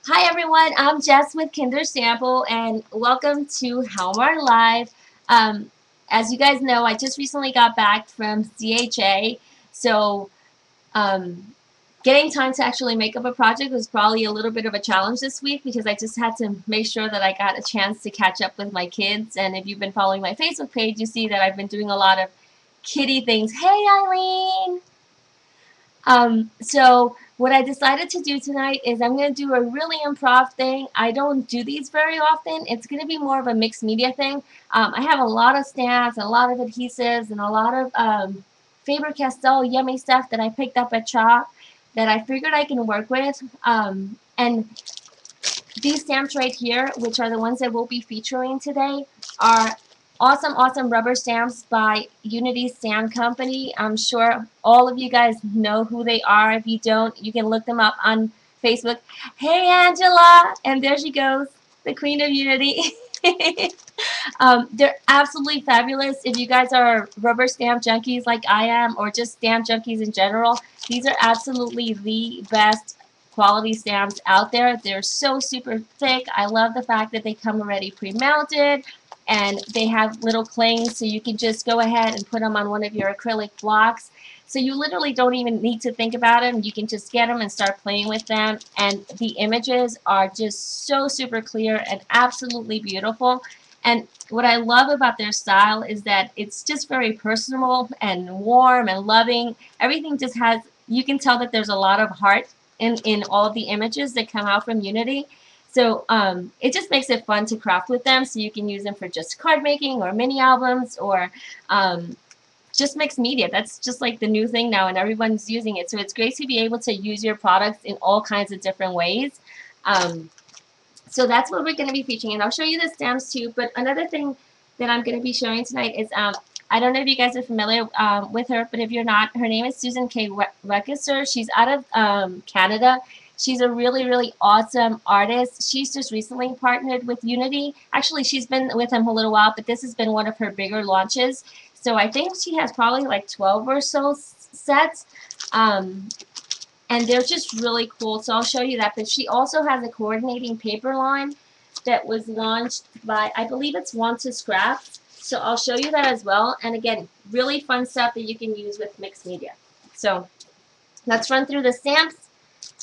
Hi everyone, I'm Jess with Kinder Sample and welcome to Hallmark Live. Um, as you guys know, I just recently got back from CHA, so um, getting time to actually make up a project was probably a little bit of a challenge this week because I just had to make sure that I got a chance to catch up with my kids. And if you've been following my Facebook page, you see that I've been doing a lot of kitty things. Hey Eileen! So what I decided to do tonight is I'm going to do a really improv thing. I don't do these very often. It's going to be more of a mixed media thing. I have a lot of stamps, a lot of adhesives, and a lot of Faber-Castell yummy stuff that I picked up at Shop that I figured I can work with. And these stamps right here, which are the ones that we'll be featuring today, are awesome rubber stamps by Unity Stamp Company. I'm sure all of you guys know who they are. If you don't, you can look them up on Facebook. Hey, Angela! And there she goes, the Queen of Unity. They're absolutely fabulous. If you guys are rubber stamp junkies like I am, or just stamp junkies in general, these are absolutely the best quality stamps out there. They're so super thick. I love the fact that they come already pre-mounted and they have little clings so you can just go ahead and put them on one of your acrylic blocks. So you literally don't even need to think about them. You can just get them and start playing with them. And the images are just so super clear and absolutely beautiful. And what I love about their style is that it's just very personal and warm and loving. Everything just has, you can tell that there's a lot of heart in all of the images that come out from Unity. So it just makes it fun to craft with them. So you can use them for just card making or mini albums or just mixed media. That's just like the new thing now and everyone's using it. So it's great to be able to use your products in all kinds of different ways. So that's what we're going to be featuring. And I'll show you the stamps too. But another thing that I'm going to be showing tonight is I don't know if you guys are familiar with her, but if you're not, her name is Susan K. Weckesser. She's out of Canada. She's a really awesome artist. She's just recently partnered with Unity. Actually, she's been with them a little while, but this has been one of her bigger launches. So I think she has probably like 12 or so sets. And they're just really cool. So I'll show you that. But she also has a coordinating paper line that was launched by, I believe it's Want to Scraps. So I'll show you that as well. And again, really fun stuff that you can use with mixed media. So let's run through the stamps.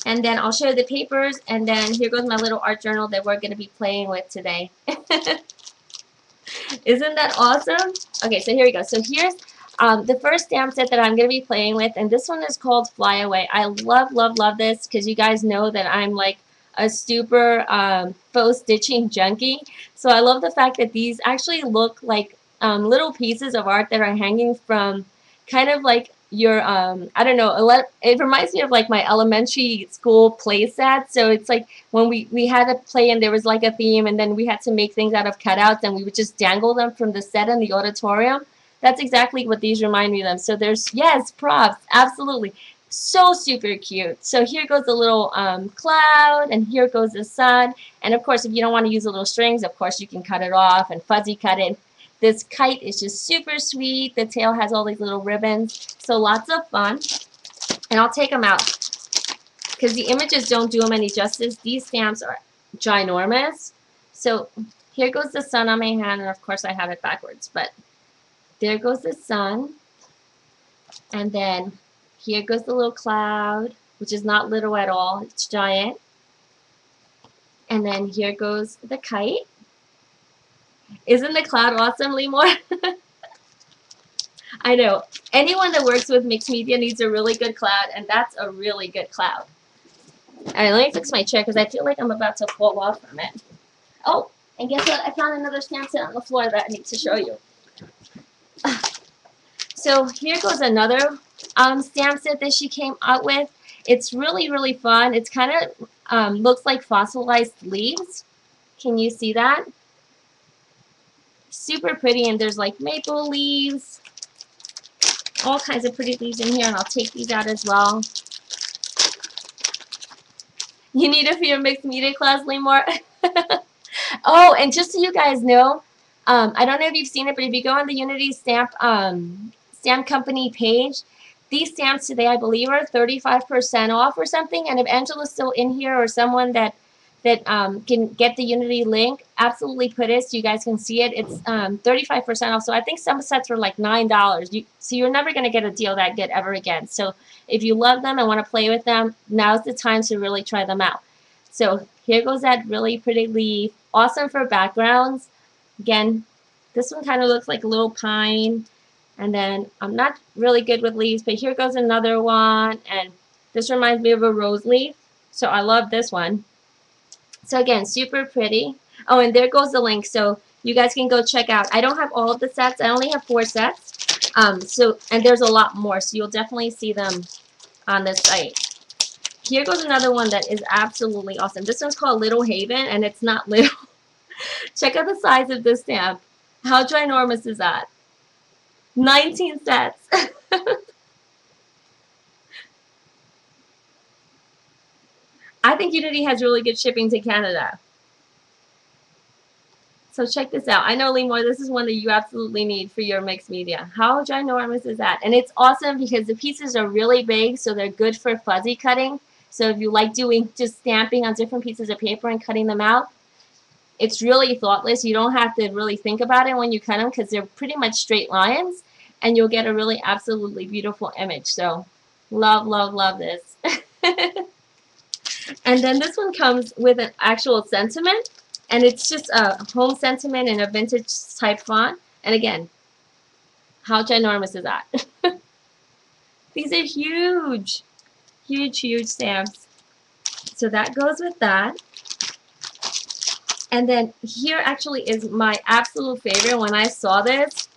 And then I'll show you the papers. And then here goes my little art journal that we're going to be playing with today. Isn't that awesome? Okay, so here we go. So here's the first stamp set that I'm going to be playing with, and this one is called Fly Away. I love this because you guys know that I'm like a super faux stitching junkie. So I love the fact that these actually look like little pieces of art that are hanging from kind of like your, I don't know, it reminds me of like my elementary school play set. So it's like when we had a play and there was like a theme and then we had to make things out of cutouts and we would just dangle them from the set in the auditorium. That's exactly what these remind me of them. So there's, yes, props, absolutely. So super cute. So here goes a little cloud, and here goes the sun. And of course, if you don't want to use the little strings, of course you can cut it off and fuzzy cut it. This kite is just super sweet. The tail has all these little ribbons. So lots of fun. And I'll take them out because the images don't do them any justice. These stamps are ginormous. So here goes the sun on my hand, and of course I have it backwards, but there goes the sun, and then here goes the little cloud, which is not little at all, it's giant. And then here goes the kite. Isn't the cloud awesome, Lemore? I know. Anyone that works with mixed media needs a really good cloud, and that's a really good cloud. Alright, let me fix my chair because I feel like I'm about to fall off from it. Oh, and guess what? I found another stamp set on the floor that I need to show you. So here goes another stamp set that she came out with. It's really fun. It's kind of looks like fossilized leaves. Can you see that? Super pretty, and there's like maple leaves, all kinds of pretty leaves in here, and I'll take these out as well. You need it for your mixed media class, Lemore? Oh, and just so you guys know, I don't know if you've seen it, but if you go on the Unity Stamp Company page, these stamps today, I believe, are 35% off or something. And if Angela's still in here or someone that that can get the Unity link, absolutely put it so you guys can see it. It's 35% off. So I think some sets are like $9. So you're never going to get a deal that good ever again. So if you love them and want to play with them, now's the time to really try them out. So here goes that really pretty leaf. Awesome for backgrounds. Again, this one kind of looks like a little pine. And then I'm not really good with leaves, but here goes another one. And this reminds me of a rose leaf. So I love this one. So again, super pretty. Oh, and there goes the link. So you guys can go check out. I don't have all of the sets. I only have 4 sets. And there's a lot more. So you'll definitely see them on this site. Here goes another one that is absolutely awesome. This one's called Little Haven, and it's not little. Check out the size of this stamp. How ginormous is that? 19 sets. I think Unity has really good shipping to Canada. So check this out. I know, Lemore, this is one that you absolutely need for your mixed media. How ginormous is that? And it's awesome because the pieces are really big, so they're good for fuzzy cutting. So if you like doing just stamping on different pieces of paper and cutting them out, it's really thoughtless. You don't have to really think about it when you cut them because they're pretty much straight lines, and you'll get a really absolutely beautiful image. So love, love, love this. And then this one comes with an actual sentiment, and it's just a home sentiment in a vintage type font. And again, how ginormous is that? These are huge, huge, huge stamps. So that goes with that. And then here actually is my absolute favorite. When I saw this,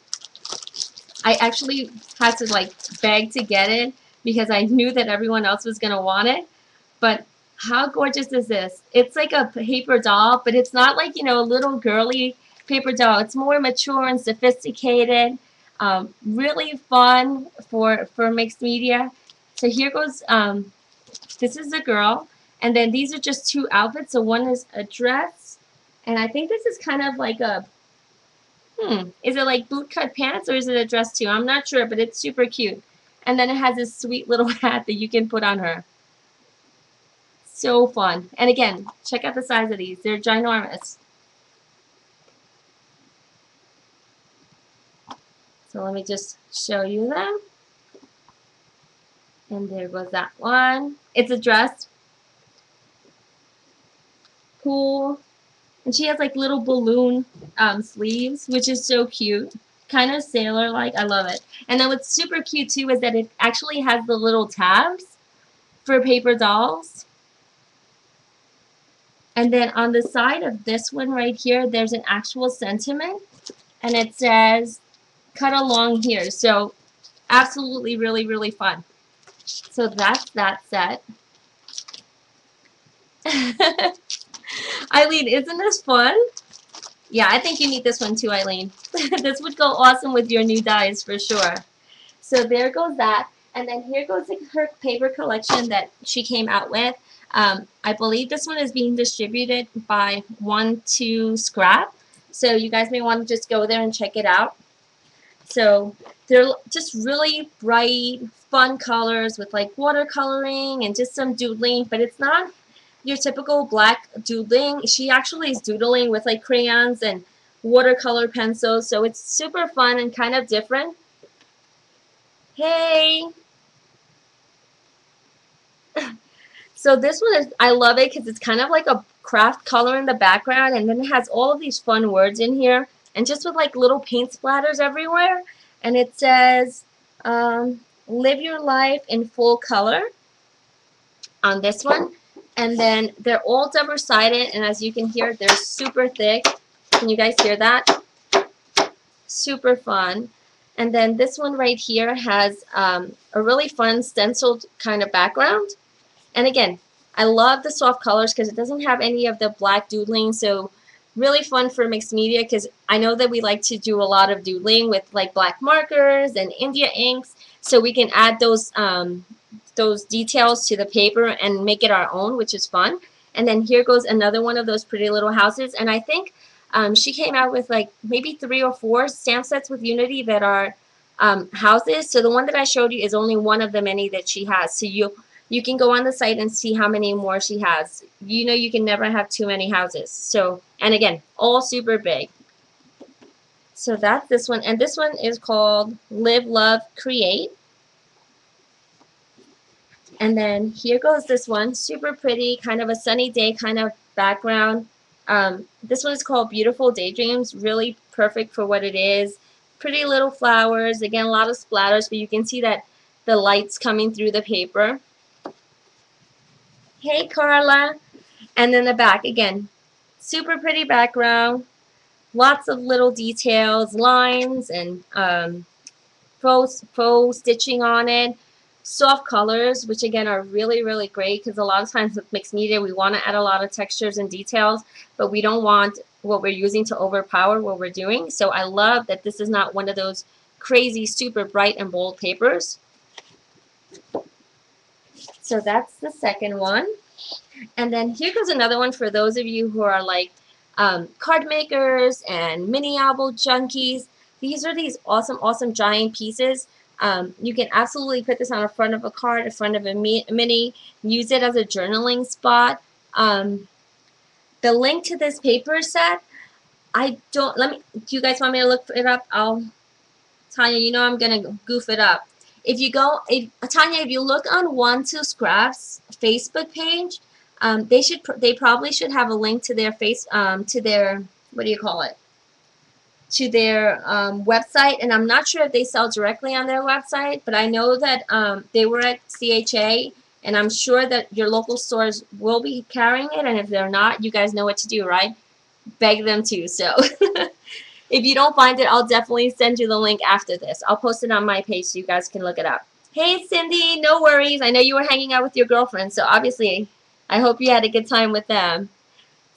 I actually had to like beg to get it because I knew that everyone else was going to want it. But how gorgeous is this? It's like a paper doll, but it's not like, you know, a little girly paper doll. It's more mature and sophisticated. Really fun for mixed media. So here goes, this is a girl. And then these are just 2 outfits. So one is a dress. And I think this is kind of like a, is it like bootcut pants or is it a dress too? I'm not sure, but it's super cute. And then it has this sweet little hat that you can put on her. So fun. And again, check out the size of these. They're ginormous. So let me just show you them. And there goes that one. It's a dress. Cool. And she has like little balloon sleeves, which is so cute. Kind of sailor-like. I love it. And then what's super cute too is that it actually has the little tabs for paper dolls. And then on the side of this one right here, there's an actual sentiment. And it says, cut along here. So absolutely really, really fun. So that's that set. Eileen, isn't this fun? Yeah, I think you need this one too, Eileen. This would go awesome with your new dies for sure. So there goes that. And then here goes her paper collection that she came out with. I believe this one is being distributed by 1-2 Scrap. So you guys may want to just go there and check it out. So they're just really bright, fun colors with like watercoloring and just some doodling. But it's not your typical black doodling. She actually is doodling with like crayons and watercolor pencils. So it's super fun and kind of different. Hey! So this one is, I love it because it's kind of like a craft color in the background, and then it has all of these fun words in here, and just with like little paint splatters everywhere. And it says, live your life in full color on this one. And then they're all double-sided, and as you can hear, they're super thick. Can you guys hear that? Super fun. And then this one right here has a really fun stenciled kind of background. And again, I love the soft colors because it doesn't have any of the black doodling. So really fun for mixed media because I know that we like to do a lot of doodling with like black markers and India inks. So we can add those details to the paper and make it our own, which is fun. And then here goes another one of those pretty little houses. And I think she came out with like maybe 3 or 4 stamp sets with Unity that are houses. So the one that I showed you is only one of the many that she has. So You can go on the site and see how many more she has. You know you can never have too many houses. So, and again, all super big. So that's this one. And this one is called Live, Love, Create. And then here goes this one. Super pretty, kind of a sunny day kind of background. This one is called Beautiful Daydreams. Really perfect for what it is. Pretty little flowers. Again, a lot of splatters, but you can see that the light's coming through the paper. Hey, Carla. And then the back, again, super pretty background. Lots of little details, lines, and faux stitching on it. Soft colors, which again are really, really great because a lot of times with mixed media, we want to add a lot of textures and details, but we don't want what we're using to overpower what we're doing. So I love that this is not one of those crazy, super bright and bold papers. So that's the second one. And then here goes another one for those of you who are like card makers and mini album junkies. These are these awesome, awesome giant pieces. You can absolutely put this on the front of a card, in front of a mini, use it as a journaling spot. The link to this paper set, do you guys want me to look it up? Tanya, you know I'm going to goof it up. Tanya, if you look on One Two Scraps Facebook page, they probably should have a link to their to their, what do you call it? To their website, and I'm not sure if they sell directly on their website, but I know that they were at CHA, and I'm sure that your local stores will be carrying it, and if they're not, you guys know what to do, right? Beg them to. So if you don't find it, I'll definitely send you the link after this. I'll post it on my page so you guys can look it up. Hey, Cindy, no worries. I know you were hanging out with your girlfriend, so obviously I hope you had a good time with them.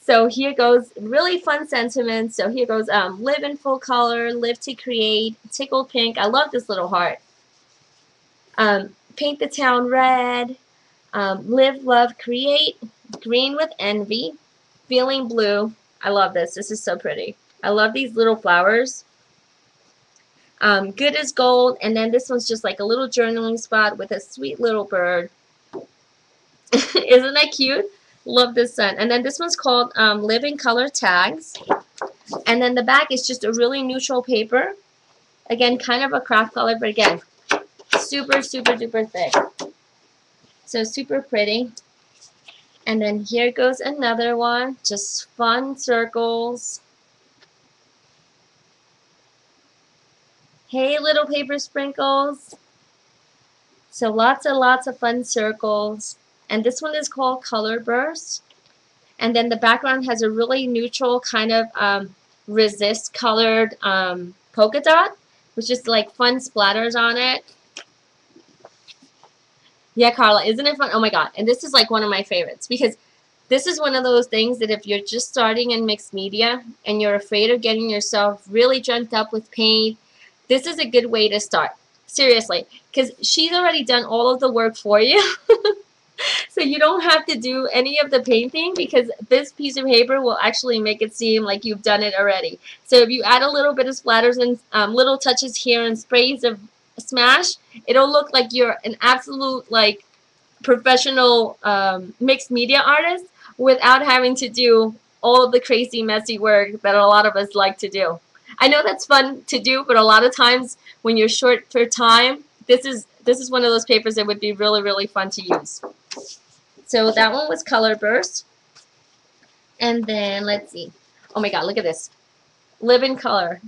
So here goes really fun sentiments. So here goes live in full color, live to create, tickle pink. I love this little heart. Paint the town red, live, love, create, green with envy, feeling blue. I love this. This is so pretty. I love these little flowers. Good as gold. And then this one's just like a little journaling spot with a sweet little bird. Isn't that cute? Love this scent. And then this one's called Live in Color Tags. And then the back is just a really neutral paper. Again, kind of a craft color, but again, super, super duper thick. So super pretty. And then here goes another one. Just fun circles. Hey, little paper sprinkles. So lots and lots of fun circles. And this one is called Color Burst. And then the background has a really neutral kind of resist colored polka dot, which is like fun splatters on it. Yeah, Carla, isn't it fun? Oh my God. And this is like one of my favorites because this is one of those things that if you're just starting in mixed media and you're afraid of getting yourself really drenched up with paint, this is a good way to start. Seriously, because she's already done all of the work for you. So you don't have to do any of the painting because this piece of paper will actually make it seem like you've done it already. So if you add a little bit of splatters and little touches here and sprays of Smash, it'll look like you're an absolute like professional mixed media artist without having to do all of the crazy messy work that a lot of us like to do. I know that's fun to do, but a lot of times when you're short for time, this is one of those papers that would be really, really fun to use. So that one was Color Burst. And then let's see. Oh my God, look at this. Live in Color.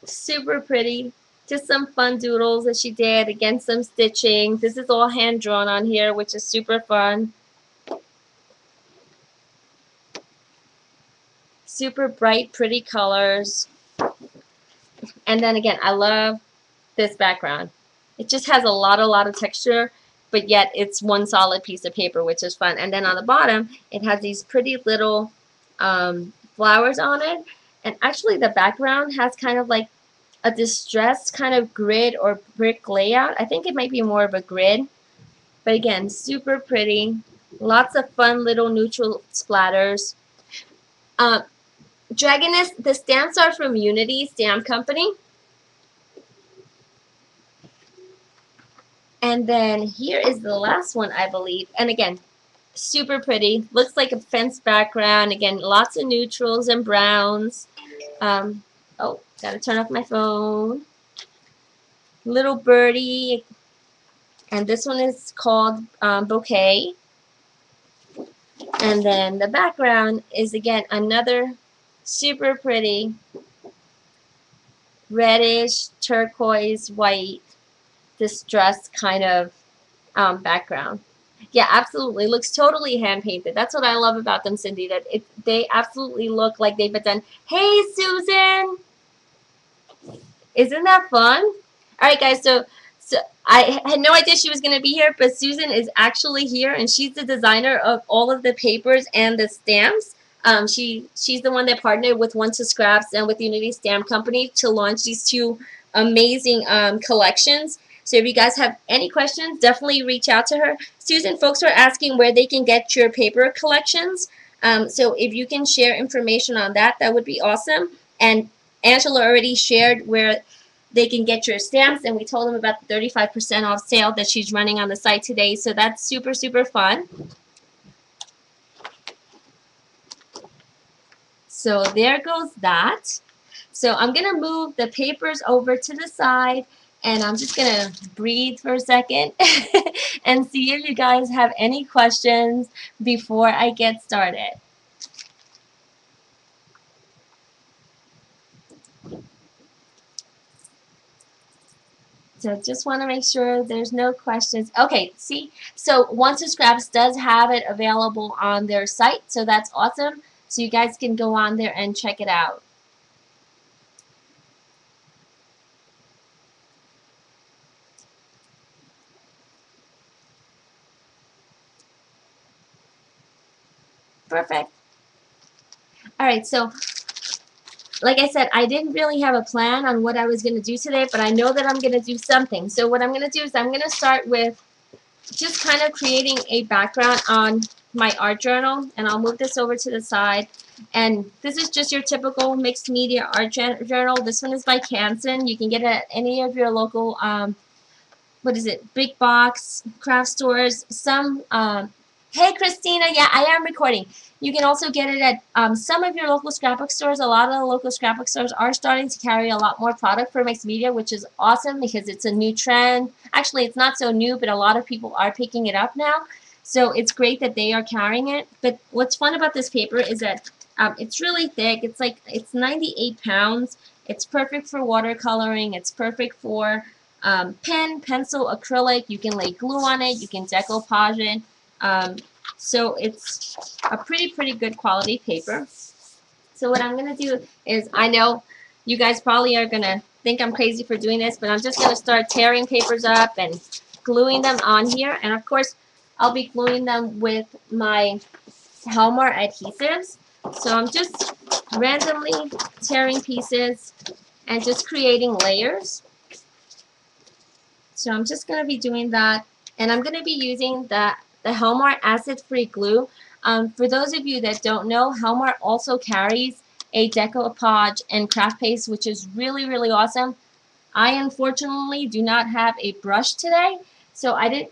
Super pretty. Just some fun doodles that she did. Again, some stitching. This is all hand drawn on here, which is super fun. Super bright, pretty colors. And then again, I love this background. It just has a lot of texture, but yet it's one solid piece of paper, which is fun. And then on the bottom, it has these pretty little flowers on it. And actually the background has kind of like a distressed kind of grid or brick layout. I think it might be more of a grid. But again, super pretty. Lots of fun little neutral splatters. Dragoness, the stamps are from Unity Stamp Company. And then here is the last one, I believe. And again, super pretty. Looks like a fence background. Again, lots of neutrals and browns. Oh, gotta turn off my phone. Little birdie. And this one is called Bouquet. And then the background is, again, another super pretty reddish, turquoise, white, distressed kind of background. Yeah, absolutely. Looks totally hand painted. That's what I love about them, Cindy. That they absolutely look like they've been done. Hey, Susan, isn't that fun? All right, guys. So I had no idea she was going to be here, but Susan is actually here, and she's the designer of all of the papers and the stamps. She's the one that partnered with One to Scraps and with Unity Stamp Company to launch these two amazing collections. So if you guys have any questions, definitely reach out to her. Susan, folks are asking where they can get your paper collections. So if you can share information on that, that would be awesome. And Angela already shared where they can get your stamps, and we told them about the 35% off sale that she's running on the site today. So that's super, super fun. So there goes that. So I'm going to move the papers over to the side, and I'm just going to breathe for a second and see if you guys have any questions before I get started. So just want to make sure there's no questions. Okay, see, so One to Scraps does have it available on their site, so that's awesome. So you guys can go on there and check it out. Perfect. All right, so like I said, I didn't really have a plan on what I was going to do today, but I know that I'm going to do something. So what I'm going to do is I'm going to start with just kind of creating a background on my art journal, and I'll move this over to the side. And this is just your typical mixed media art journal. This one is by Canson. You can get it at any of your local, what is it, big box craft stores. Some, hey Christina, yeah, I am recording. You can also get it at some of your local scrapbook stores. A lot of the local scrapbook stores are starting to carry a lot more product for mixed media, which is awesome because it's a new trend. Actually, it's not so new, but a lot of people are picking it up now. So it's great that they are carrying it. But what's fun about this paper is that it's really thick. It's 98 pounds. It's perfect for watercoloring. It's perfect for pen, pencil, acrylic. You can lay glue on it. You can decoupage it. So it's a pretty good quality paper. So what I'm going to do is, I know you guys probably are going to think I'm crazy for doing this, but I'm just going to start tearing papers up and gluing them on here. And of course, I'll be gluing them with my Helmar adhesives. So I'm just randomly tearing pieces and just creating layers. So I'm just going to be doing that. And I'm going to be using the Helmar acid-free glue. For those of you that don't know, Helmar also carries a decoupage and craft paste, which is really awesome. I unfortunately do not have a brush today, so I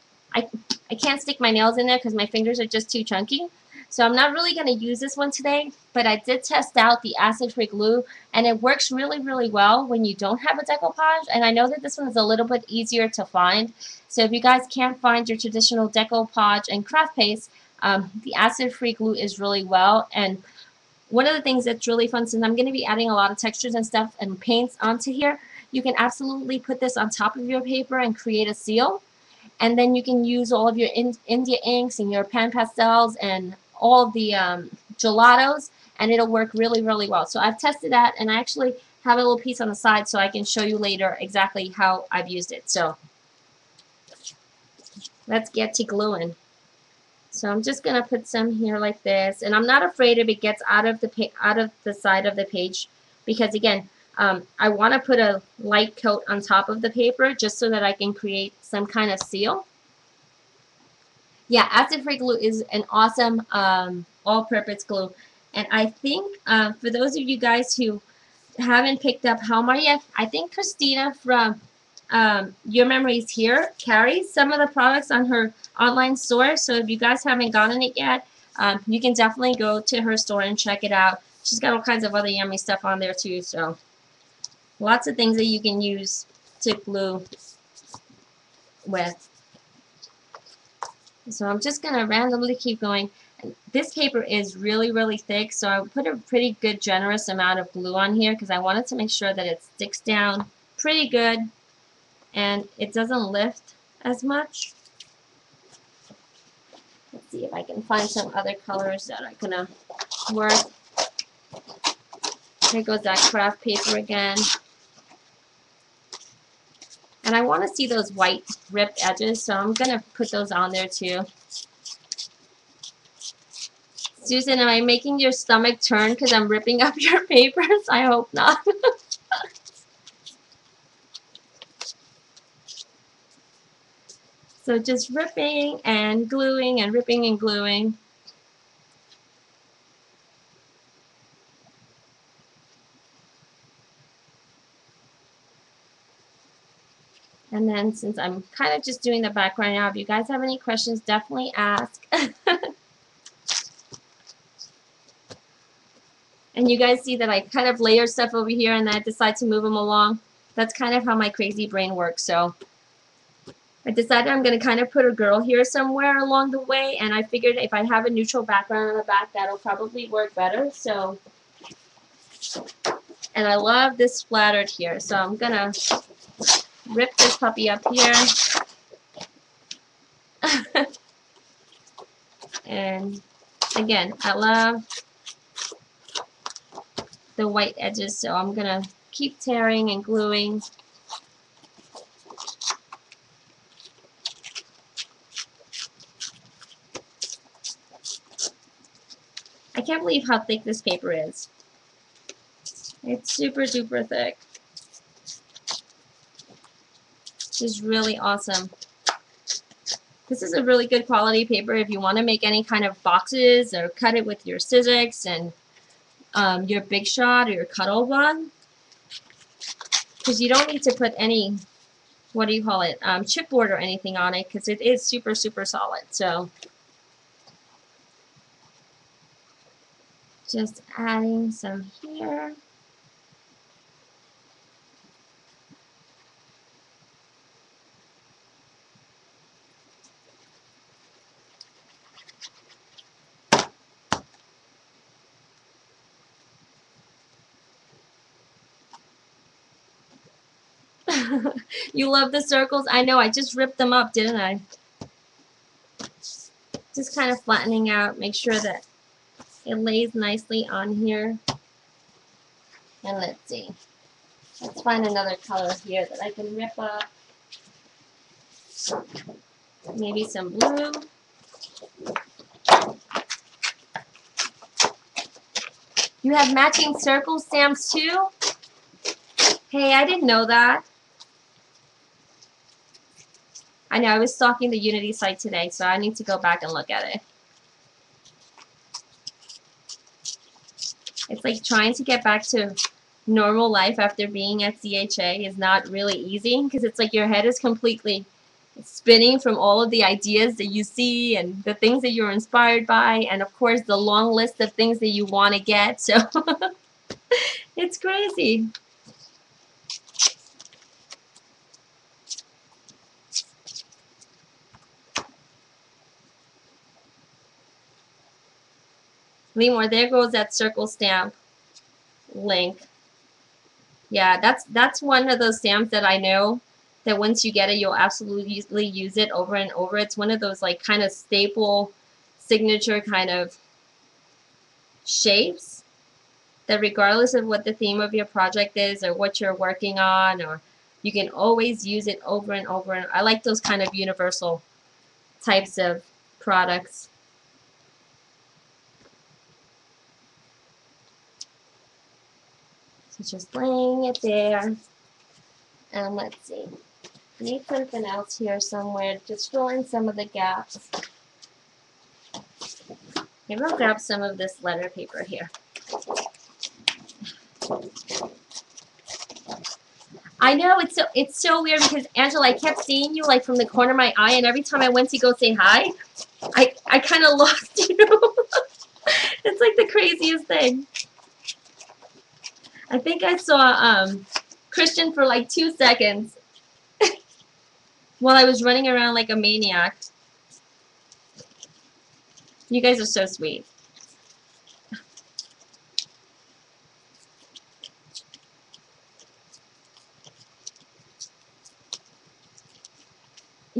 can't stick my nails in there because my fingers are just too chunky. So I'm not really going to use this one today, but I did test out the acid-free glue, and it works really well when you don't have a decoupage. And I know that this one is a little bit easier to find. So if you guys can't find your traditional decoupage and craft paste, the acid-free glue is really well. And one of the things that's really fun, since I'm going to be adding a lot of textures and stuff and paints onto here, you can absolutely put this on top of your paper and create a seal. And then you can use all of your India inks and your pan pastels and all of the gelatos, and it'll work really well. So I've tested that, and I actually have a little piece on the side so I can show you later exactly how I've used it. So let's get to gluing. So I'm just gonna put some here like this, and I'm not afraid if it gets out of the side of the page, because again, I want to put a light coat on top of the paper just so that I can create some kind of seal. Yeah, acid-free glue is an awesome all-purpose glue. And I think for those of you guys who haven't picked up Helmar yet, I think Christina from Your Memories Here carries some of the products on her online store. So if you guys haven't gotten it yet, you can definitely go to her store and check it out. She's got all kinds of other yummy stuff on there too. So lots of things that you can use to glue with. So I'm just going to randomly keep going. And this paper is really, really thick, so I put a pretty good, generous amount of glue on here because I wanted to make sure that it sticks down pretty good and it doesn't lift as much. Let's see if I can find some other colors that are going to work. Here goes that craft paper again. And I want to see those white ripped edges, so I'm going to put those on there too. Susan, am I making your stomach turn because I'm ripping up your papers? I hope not. So just ripping and gluing and ripping and gluing. And then since I'm kind of just doing the background now, if you guys have any questions, definitely ask. And you guys see that I kind of layer stuff over here and then I decide to move them along. That's kind of how my crazy brain works. So I decided I'm going to kind of put a girl here somewhere along the way, and I figured if I have a neutral background on the back, that'll probably work better. So, and I love this splattered here, so I'm going to rip this puppy up here. And again, I love the white edges, so I'm going to keep tearing and gluing. I can't believe how thick this paper is. It's super, super thick. This is really awesome. This is a really good quality paper if you want to make any kind of boxes or cut it with your Sizzix and your Big Shot or your Cuddle one. Because you don't need to put any, what do you call it, chipboard or anything on it because it is super, super solid. So just adding some here. You love the circles? I know, I just ripped them up, didn't I? Just kind of flattening out, make sure that it lays nicely on here. And let's see. Let's find another color here that I can rip up. Maybe some blue. You have matching circle stamps too? Hey, I didn't know that. I know, I was stalking the Unity site today, so I need to go back and look at it. It's like trying to get back to normal life after being at CHA is not really easy because it's like your head is completely spinning from all of the ideas that you see and the things that you're inspired by, and of course the long list of things that you want to get. So it's crazy. Lemore, there goes that circle stamp link. Yeah, that's one of those stamps that I know that once you get it, you'll absolutely use it over and over. It's one of those like kind of staple signature kind of shapes that regardless of what the theme of your project is or what you're working on, or you can always use it over and over. And I like those kind of universal types of products. So just laying it there. And let's see. I need something else here somewhere. Just fill in some of the gaps. Maybe I'll grab some of this letter paper here. I know, it's so weird because Angela, I kept seeing you like from the corner of my eye, and every time I went to go say hi, I kind of lost you. It's like the craziest thing. I think I saw Christian for like 2 seconds while I was running around like a maniac. You guys are so sweet.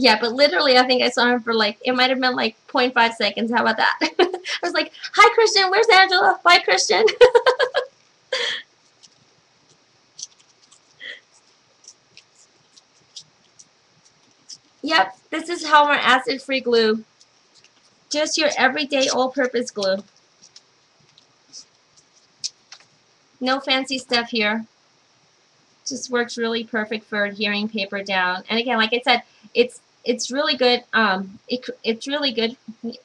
Yeah, but literally, I think I saw him for like, it might have been like 0.5 seconds. How about that? I was like, hi, Christian. Where's Angela? Bye, Christian. Yep, this is Hallmark acid-free glue. Just your everyday all-purpose glue. No fancy stuff here. Just works really perfect for adhering paper down. And again, like I said, it's really good. It's really good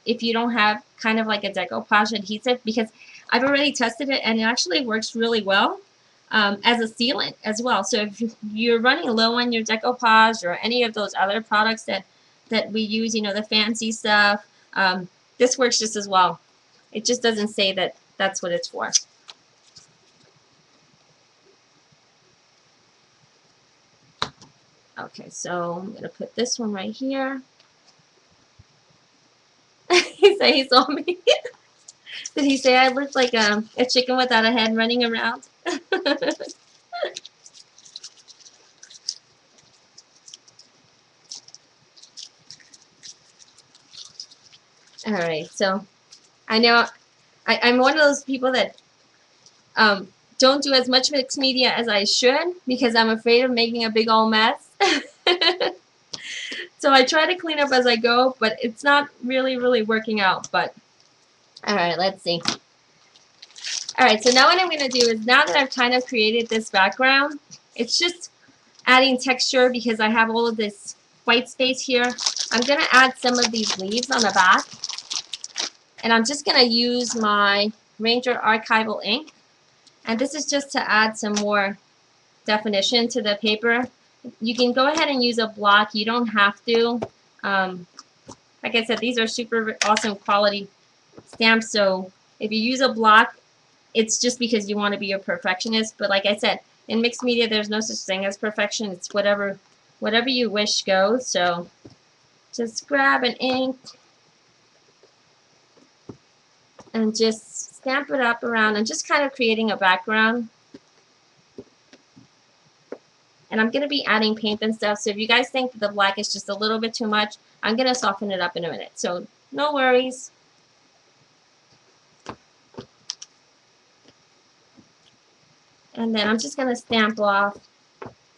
if you don't have kind of like a decoupage adhesive, because I've already tested it and it actually works really well as a sealant as well. So if you're running low on your decoupage or any of those other products that we use, you know, the fancy stuff, this works just as well. It just doesn't say that that's what it's for. Okay, so I'm going to put this one right here. He said he saw me. Did he say I looked like a chicken without a head running around? Alright, so I know I'm one of those people that don't do as much mixed media as I should because I'm afraid of making a big old mess. So I try to clean up as I go, but it's not really working out. But alright, let's see. Alright, so now what I'm going to do is, now that I've kind of created this background, it's just adding texture because I have all of this white space here. I'm going to add some of these leaves on the back. And I'm just going to use my Ranger Archival ink. And this is just to add some more definition to the paper. You can go ahead and use a block. You don't have to. Like I said, these are super awesome quality stamps. So if you use a block, it's just because you want to be a perfectionist. But like I said, in mixed media, there's no such thing as perfection. It's whatever you wish goes. So just grab an ink and just stamp it up around and just kind of creating a background. And I'm going to be adding paint and stuff, so if you guys think that the black is just a little bit too much, I'm going to soften it up in a minute. So no worries. And then I'm just going to stamp off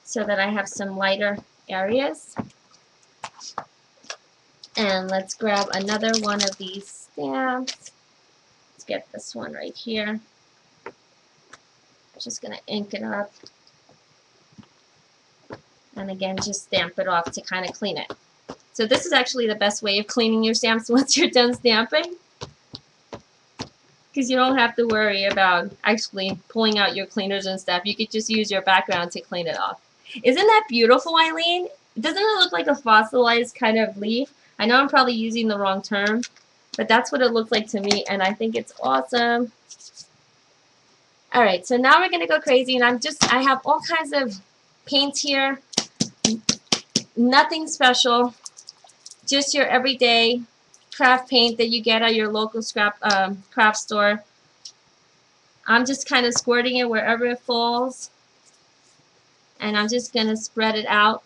so that I have some lighter areas. And let's grab another one of these stamps. Let's get this one right here. I'm just going to ink it up. And again, just stamp it off to kind of clean it. So this is actually the best way of cleaning your stamps once you're done stamping, because you don't have to worry about actually pulling out your cleaners and stuff. You could just use your background to clean it off. Isn't that beautiful, Eileen? Doesn't it look like a fossilized kind of leaf? I know I'm probably using the wrong term, but that's what it looks like to me, and I think it's awesome. Alright, so now we're going to go crazy, and I have all kinds of paints here. Nothing special, just your everyday craft paint that you get at your local craft store. I'm just kind of squirting it wherever it falls, and I'm just going to spread it out.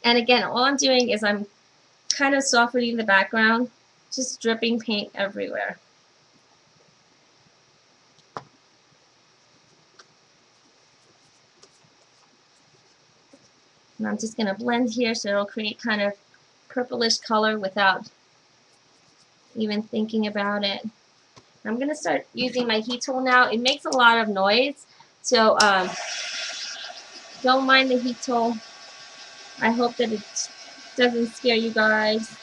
And again, all I'm doing is I'm kind of softening the background, just dripping paint everywhere. And I'm just going to blend here so it'll create kind of purplish color without even thinking about it. I'm going to start using my heat tool now. It makes a lot of noise, so don't mind the heat tool. I hope that it doesn't scare you guys.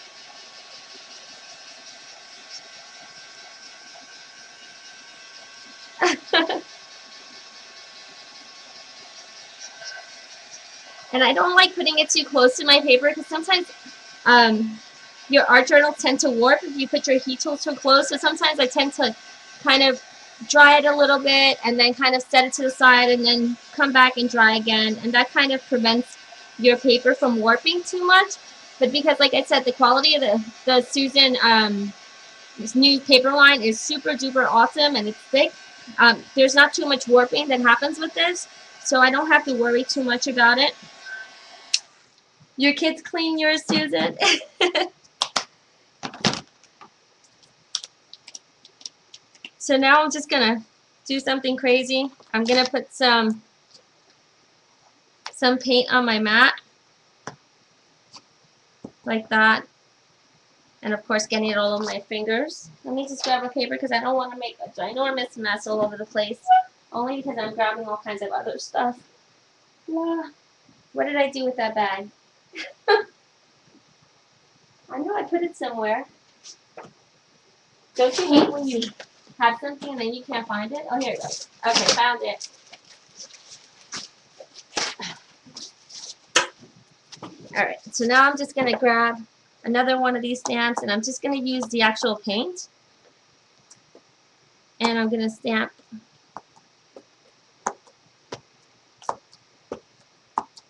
And I don't like putting it too close to my paper because sometimes your art journals tend to warp if you put your heat tool too close. So sometimes I tend to kind of dry it a little bit and then kind of set it to the side and then come back and dry again. And that kind of prevents your paper from warping too much. But because, like I said, the quality of the Susan this new paper line is super duper awesome and it's thick. There's not too much warping that happens with this, so I don't have to worry too much about it. Your kids clean yours, Susan? So now I'm just gonna do something crazy. I'm gonna put some paint on my mat, like that. And of course getting it all on my fingers. Let me just grab a paper because I don't want to make a ginormous mess all over the place. Only because I'm grabbing all kinds of other stuff. Yeah. What did I do with that bag? I know I put it somewhere. Don't you hate when you have something and then you can't find it? Oh, here it goes. Okay, found it. Alright, so now I'm just going to grab another one of these stamps and I'm just going to use the actual paint. And I'm going to stamp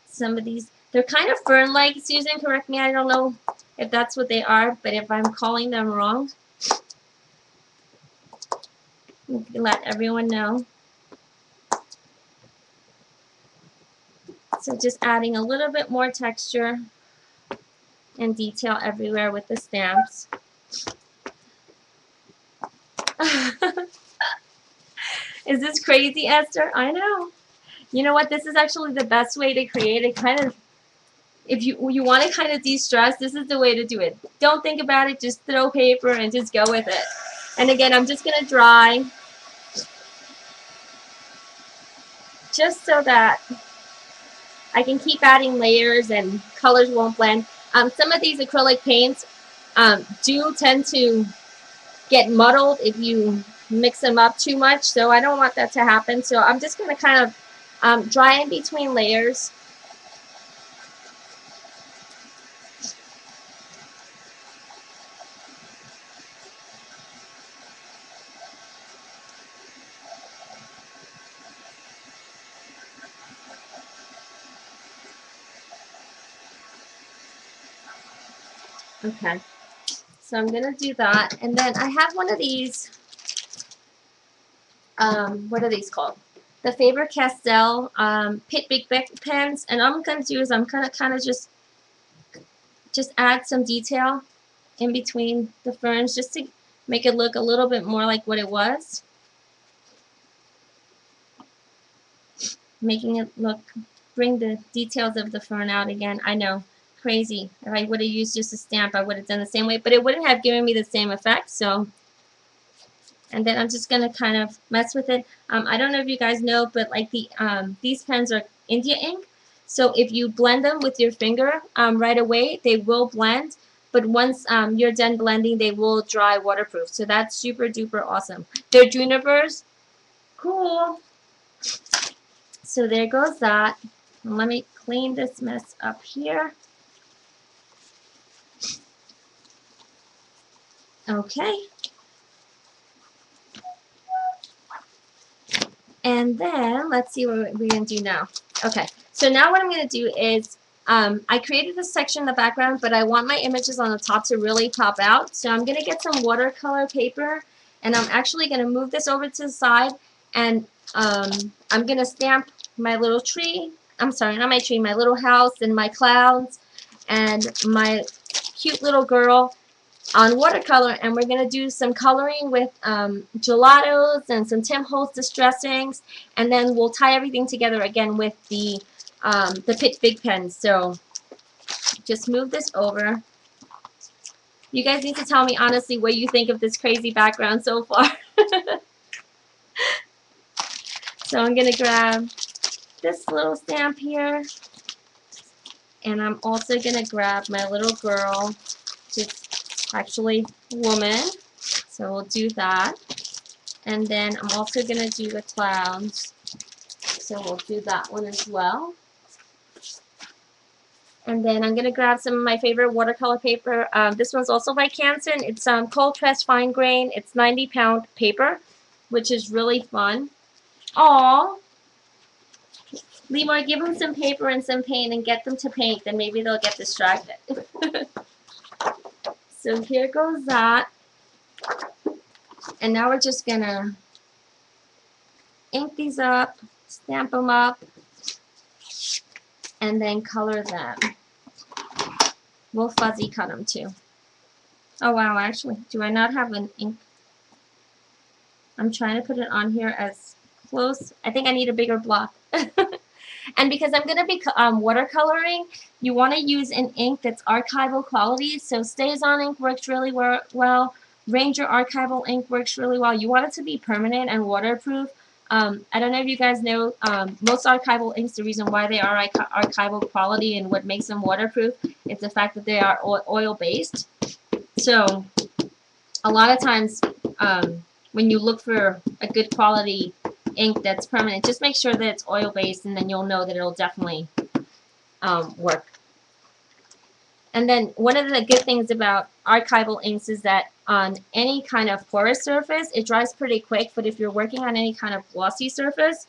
some of these. They're kind of fern-like, Susan, correct me, I don't know if that's what they are, but if I'm calling them wrong, let everyone know. So just adding a little bit more texture and detail everywhere with the stamps. Is this crazy, Esther? I know. You know what? This is actually the best way to create it. Kind of, if you want to kind of de-stress, this is the way to do it. Don't think about it. Just throw paper and just go with it. And again, I'm just going to dry just so that I can keep adding layers and colors won't blend. Some of these acrylic paints do tend to get muddled if you mix them up too much, so I don't want that to happen. So I'm just going to kind of dry in between layers. Okay, so I'm going to do that, and then I have one of these, what are these called? The Faber-Castell Pit Big pens, and all I'm going to do is I'm going to kind of just add some detail in between the ferns just to make it look a little bit more like what it was. Making it look, bring the details of the fern out again. I know, crazy. If I would have used just a stamp, I would have done the same way, but it wouldn't have given me the same effect. So, and then I'm just going to kind of mess with it. I don't know if you guys know, but like these pens are India ink. So if you blend them with your finger right away, they will blend. But once you're done blending, they will dry waterproof. So that's super duper awesome. They're junipers. Cool. So there goes that. And let me clean this mess up here. Okay. And then let's see what we're going to do now. Okay. So now what I'm going to do is I created this section in the background, but I want my images on the top to really pop out. So I'm going to get some watercolor paper, and I'm actually going to move this over to the side, and I'm going to stamp my little tree. I'm sorry, not my tree, my little house and my clouds and my cute little girl on watercolor, and we're going to do some coloring with gelatos and some Tim Holtz distressings, and then we'll tie everything together again with the Pitt Big Pen. So just move this over. You guys need to tell me honestly what you think of this crazy background so far. So I'm going to grab this little stamp here, and I'm also going to grab my little girl, just actually woman, so we'll do that. And then I'm also going to do the clouds, so we'll do that one as well. And then I'm going to grab some of my favorite watercolor paper. This one's also by Canson. It's cold pressed fine grain. It's 90-pound paper, which is really fun. Aww. Lemur, give them some paper and some paint and get them to paint. Then maybe they'll get distracted. So here goes that. And now we're just going to ink these up, stamp them up, and then color them. We'll fuzzy cut them too. Oh wow, actually, do I not have an ink? I'm trying to put it on here as close. I think I need a bigger block. And because I'm going to be watercoloring, you want to use an ink that's archival quality. So StazOn ink works really well. Ranger archival ink works really well. You want it to be permanent and waterproof. I don't know if you guys know, most archival inks, the reason why they are archival quality and what makes them waterproof is the fact that they are oil-based. So a lot of times when you look for a good quality ink that's permanent, just make sure that it's oil-based, and then you'll know that it'll definitely work. And then one of the good things about archival inks is that on any kind of porous surface, it dries pretty quick, but if you're working on any kind of glossy surface,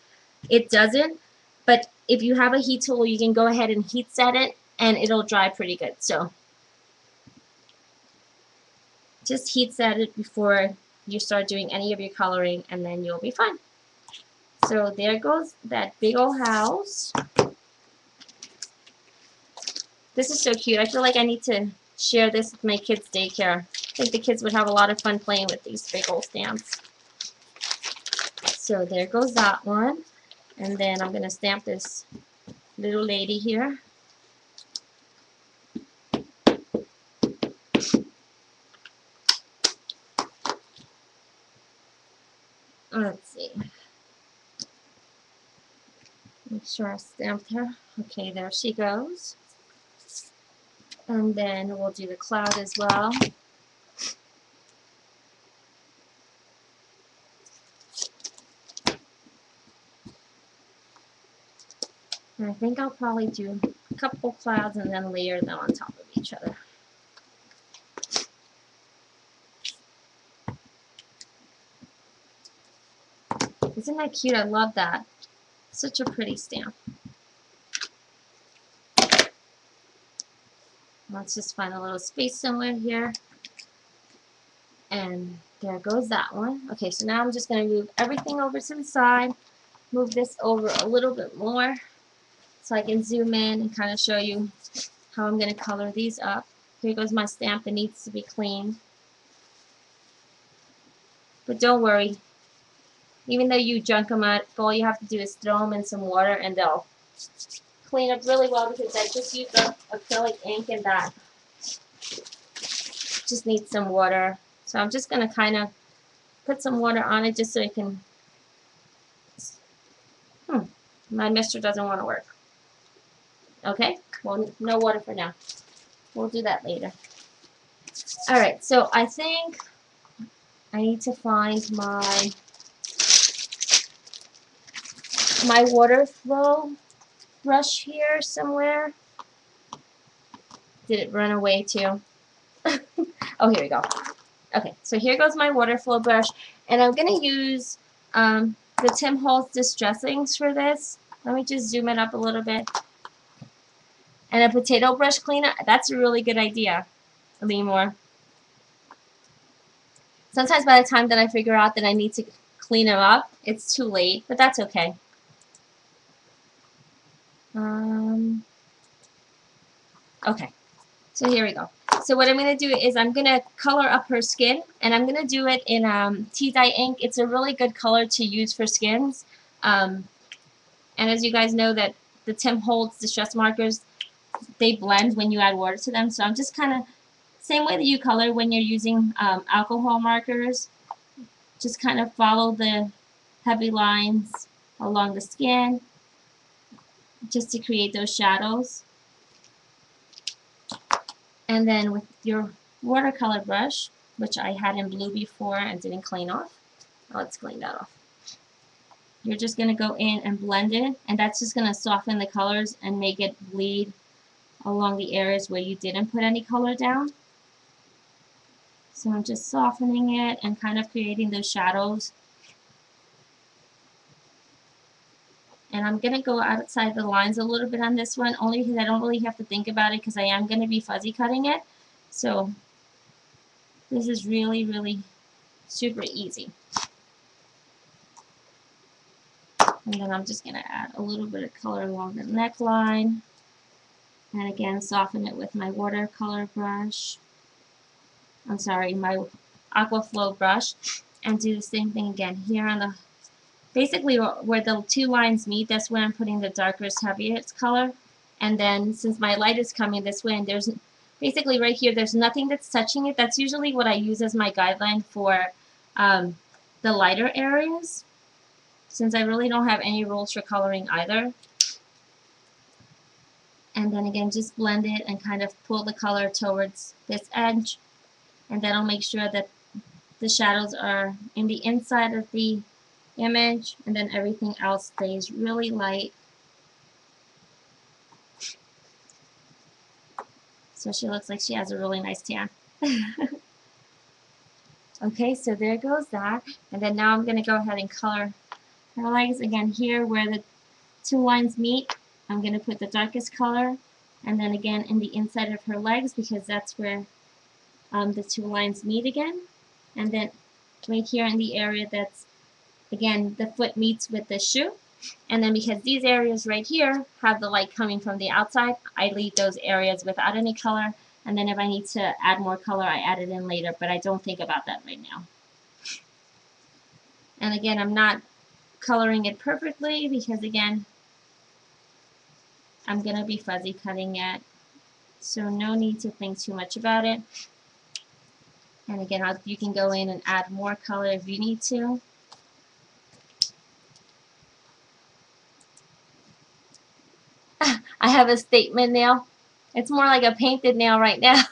it doesn't. But if you have a heat tool, you can go ahead and heat set it, and it'll dry pretty good. So just heat set it before you start doing any of your coloring, and then you'll be fine. So there goes that big old house. This is so cute. I feel like I need to share this with my kids' daycare. I think the kids would have a lot of fun playing with these big old stamps. So there goes that one. And then I'm going to stamp this little lady here. Let's see. Make sure I stamped her. Okay, there she goes. And then we'll do the cloud as well. And I think I'll probably do a couple clouds and then layer them on top of each other. Isn't that cute? I love that. Such a pretty stamp. Let's just find a little space somewhere here. And there goes that one. Okay, so now I'm just going to move everything over to the side. Move this over a little bit more so I can zoom in and kind of show you how I'm going to color these up. Here goes my stamp that needs to be cleaned. But don't worry. Even though you junk them up, all you have to do is throw them in some water and they'll clean up really well, because I just used the acrylic ink and that just needs some water. So I'm just going to kind of put some water on it just so it can... my mister doesn't want to work. Okay, well, no water for now. We'll do that later. Alright, so I think I need to find my water flow brush here somewhere. Did it run away too? Oh, here we go. Okay, so here goes my water flow brush, and I'm going to use the Tim Holtz Distressings for this. Let me just zoom it up a little bit. And a potato brush cleaner. That's a really good idea, Lemur. Sometimes by the time that I figure out that I need to clean them up, it's too late, but that's okay. Okay, so here we go. So what I'm going to do is I'm going to color up her skin, and I'm going to do it in tea-dye ink. It's a really good color to use for skins. And as you guys know, that the Tim Holtz Distress Markers, they blend when you add water to them. So I'm just kind of, same way that you color when you're using alcohol markers, just kind of follow the heavy lines along the skin just to create those shadows. And then with your watercolor brush, which I had in blue before and didn't clean off, let's clean that off. You're just going to go in and blend it, and that's just going to soften the colors and make it bleed along the areas where you didn't put any color down. So I'm just softening it and kind of creating those shadows. And I'm going to go outside the lines a little bit on this one, only because I don't really have to think about it because I am going to be fuzzy cutting it. So this is really, really super easy. And then I'm just going to add a little bit of color along the neckline. And again, soften it with my watercolor brush. I'm sorry, my Aquaflow brush. And do the same thing again here on the, basically where the two lines meet, that's where I'm putting the darkest, heaviest color. And then since my light is coming this way, and there's basically right here, there's nothing that's touching it. That's usually what I use as my guideline for the lighter areas, since I really don't have any rules for coloring either. And then again, just blend it and kind of pull the color towards this edge. And that'll make sure that the shadows are in the inside of the image, and then everything else stays really light. So she looks like she has a really nice tan. Okay, so there goes that. And then now I'm going to go ahead and color her legs again here where the two lines meet. I'm going to put the darkest color, and then again in the inside of her legs because that's where the two lines meet again. And then right here in the area that's, again, the foot meets with the shoe. And then because these areas right here have the light coming from the outside, I leave those areas without any color. And then if I need to add more color, I add it in later, but I don't think about that right now. And again, I'm not coloring it perfectly because, again, I'm going to be fuzzy cutting it. So no need to think too much about it. And again, you can go in and add more color if you need to. I have a statement nail. It's more like a painted nail right now.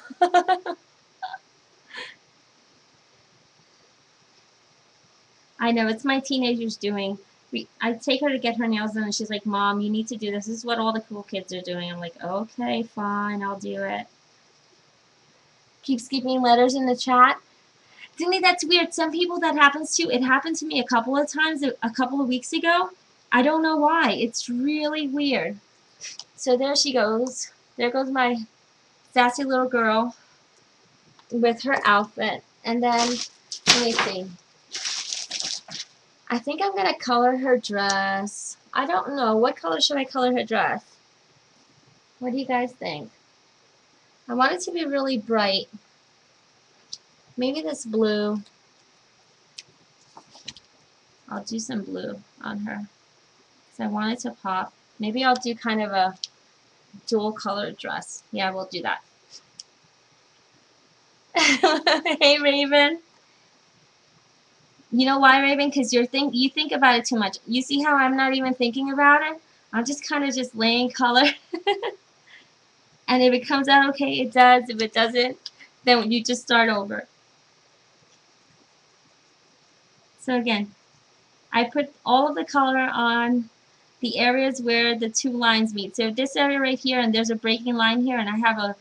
I know, it's my teenagers doing. I take her to get her nails done and she's like, Mom, you need to do this. This is what all the cool kids are doing. I'm like, okay, fine, I'll do it. Keep skipping letters in the chat. Cindy, that's weird. Some people that happens to, it happened to me a couple of times a couple of weeks ago. I don't know why. It's really weird. So there she goes. There goes my sassy little girl with her outfit. And then, let me see. I think I'm going to color her dress. I don't know. What color should I color her dress? What do you guys think? I want it to be really bright. Maybe this blue. I'll do some blue on her because I want it to pop. Maybe I'll do kind of a dual colored dress. Yeah, we'll do that. Hey, Raven. You know why, Raven? Because you think about it too much. You see how I'm not even thinking about it? I'm just kind of just laying color. And if it comes out okay, it does. If it doesn't, then you just start over. So again, I put all of the color on the areas where the two lines meet. So this area right here, and there's a breaking line here, and I have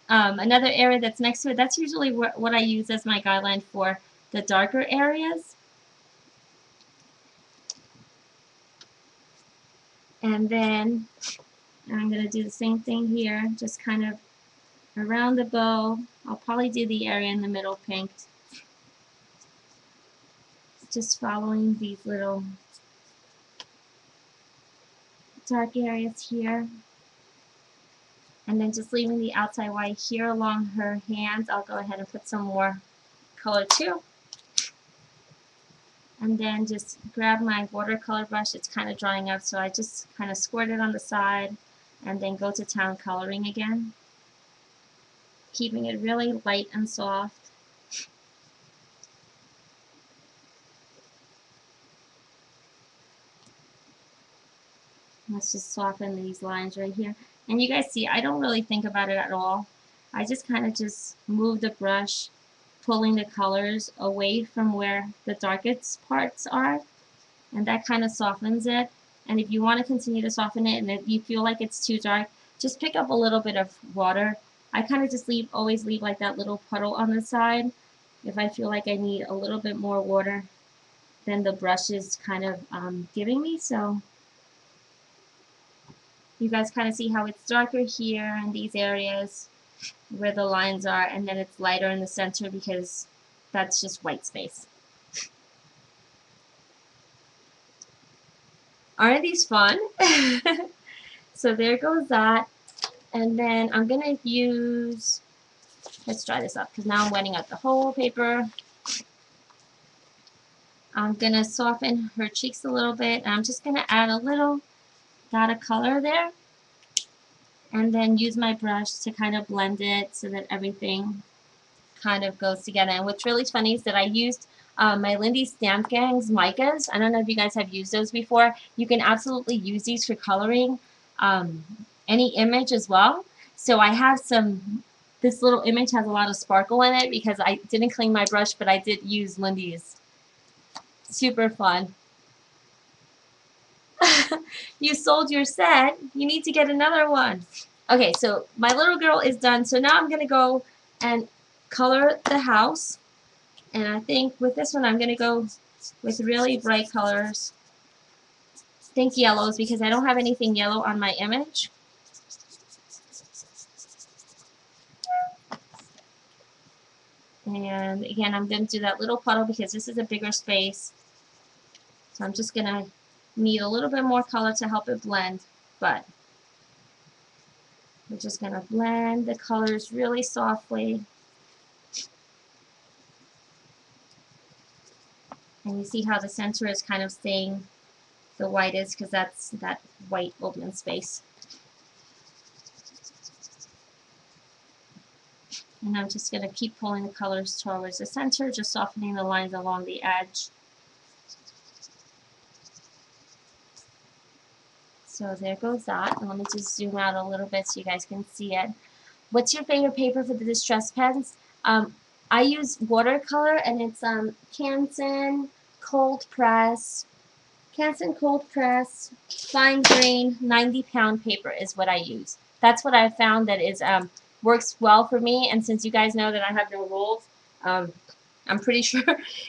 another area that's next to it. That's usually what I use as my guideline for the darker areas. And then I'm going to do the same thing here, just kind of around the bow. I'll probably do the area in the middle pink. Just following these little dark areas here. And then just leaving the outside white here along her hands. I'll go ahead and put some more color too. And then just grab my watercolor brush. It's kind of drying up, so I just kind of squirt it on the side and then go to town coloring again. Keeping it really light and soft. Let's just soften these lines right here. And you guys see, I don't really think about it at all. I just kind of just move the brush, pulling the colors away from where the darkest parts are. And that kind of softens it. And if you want to continue to soften it and if you feel like it's too dark, just pick up a little bit of water. I kind of just always leave like that little puddle on the side if I feel like I need a little bit more water than the brush is kind of giving me. So you guys kind of see how it's darker here in these areas where the lines are, and then it's lighter in the center because that's just white space. Aren't these fun? So there goes that. And then I'm going to use, let's dry this up because now I'm wetting up the whole paper. I'm going to soften her cheeks a little bit. And I'm just going to add a little dot of color there. And then use my brush to kind of blend it so that everything kind of goes together. And what's really funny is that I used my Lindy Stamp Gang's micas. I don't know if you guys have used those before. You can absolutely use these for coloring any image as well. So I have this little image has a lot of sparkle in it because I didn't clean my brush, but I did use Lindy's. Super fun. You sold your set. You need to get another one. Okay, so my little girl is done. So now I'm going to go and color the house. And I think with this one I'm going to go with really bright colors. Think yellows because I don't have anything yellow on my image. And again, I'm going to do that little puddle because this is a bigger space. So I'm just going to need a little bit more color to help it blend. But we're just going to blend the colors really softly. And you see how the center is kind of staying the whitest because that's that white open space. And I'm just going to keep pulling the colors towards the center, just softening the lines along the edge. So there goes that. And let me just zoom out a little bit so you guys can see it. What's your favorite paper for the distress pens? I use watercolor, and it's Canson cold press. Canson cold press, fine grain, 90-pound paper is what I use. That's what I found that is works well for me. And since you guys know that I have no rules, I'm pretty sure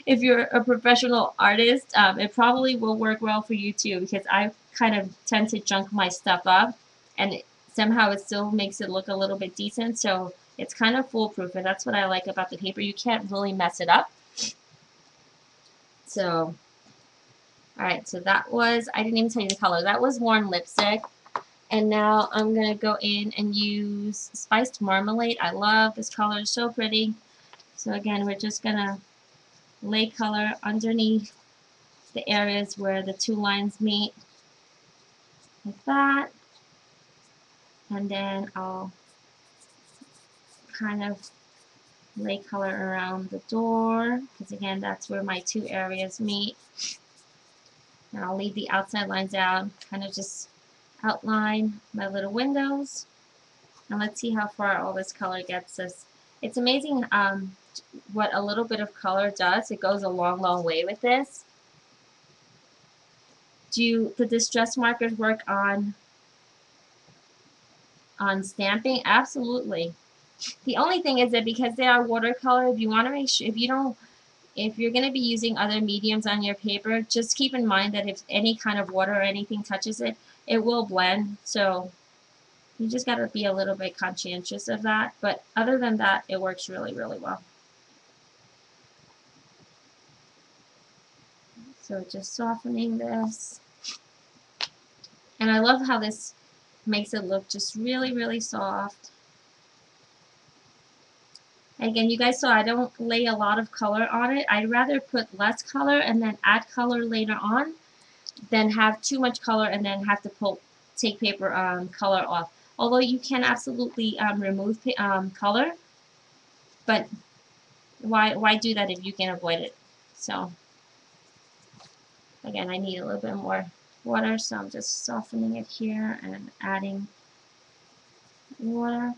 if you're a professional artist, it probably will work well for you too, because I kind of tend to junk my stuff up, and somehow it still makes it look a little bit decent. So it's kind of foolproof, and that's what I like about the paper. You can't really mess it up. So, alright, so that was, I didn't even tell you the color. That was Worn Lipstick. And now I'm going to go in and use Spiced Marmalade. I love this color. It's so pretty. So again, we're just going to lay color underneath the areas where the two lines meet. Like that. And then I'll kind of lay color around the door, because again, that's where my two areas meet. And I'll leave the outside lines out, kind of just outline my little windows. And let's see how far all this color gets us. It's amazing what a little bit of color does. It goes a long, long way with this. Do the distress markers work on stamping? Absolutely. The only thing is that because they are watercolor, if you want to make sure, if you're going to be using other mediums on your paper, just keep in mind that if any kind of water or anything touches it, it will blend. So you just got to be a little bit conscientious of that. But other than that, it works really, really well. So just softening this. And I love how this makes it look just really, really soft. Again, you guys saw I don't lay a lot of color on it. I'd rather put less color and then add color later on than have too much color and then have to take paper color off. Although you can absolutely remove color, but why do that if you can avoid it? So again, I need a little bit more water, so I'm just softening it here and adding water.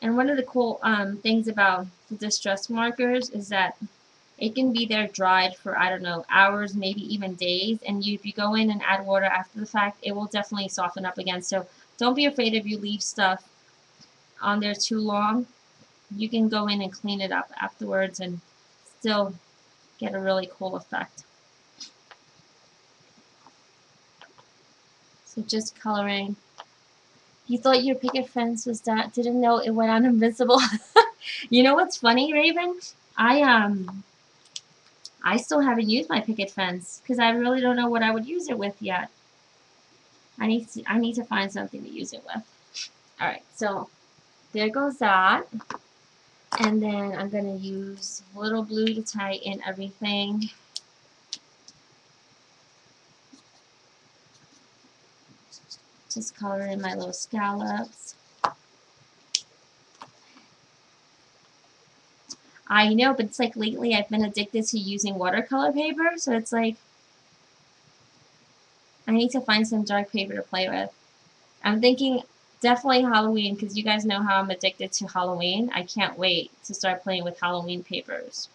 And one of the cool things about the distress markers is that it can be there dried for, I don't know, hours, maybe even days. And if you go in and add water after the fact, it will definitely soften up again. So Don't be afraid if you leave stuff on there too long. You can go in and clean it up afterwards and still get a really cool effect. So just coloring. You thought your picket fence was that, didn't know it went on invisible. You know what's funny, Raven? I still haven't used my picket fence because I really don't know what I would use it with yet. I need to find something to use it with. All right, so there goes that. And then I'm going to use a little blue to tie in everything. Just color in my little scallops. I know, but it's like lately I've been addicted to using watercolor paper, so it's like I need to find some dark paper to play with. I'm thinking definitely Halloween, because you guys know how I'm addicted to Halloween. I can't wait to start playing with Halloween papers.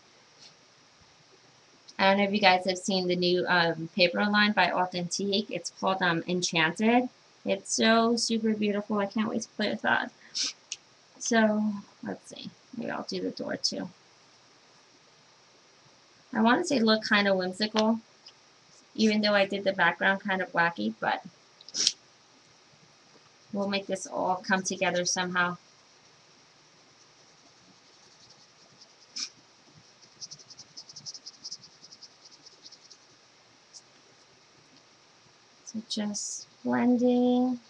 I don't know if you guys have seen the new paper line by Authentique. It's called Enchanted. It's so super beautiful. I can't wait to play with that. So, let's see. Maybe I'll do the door too. I want to say look kind of whimsical, even though I did the background kind of wacky, but we'll make this all come together somehow. So just blending.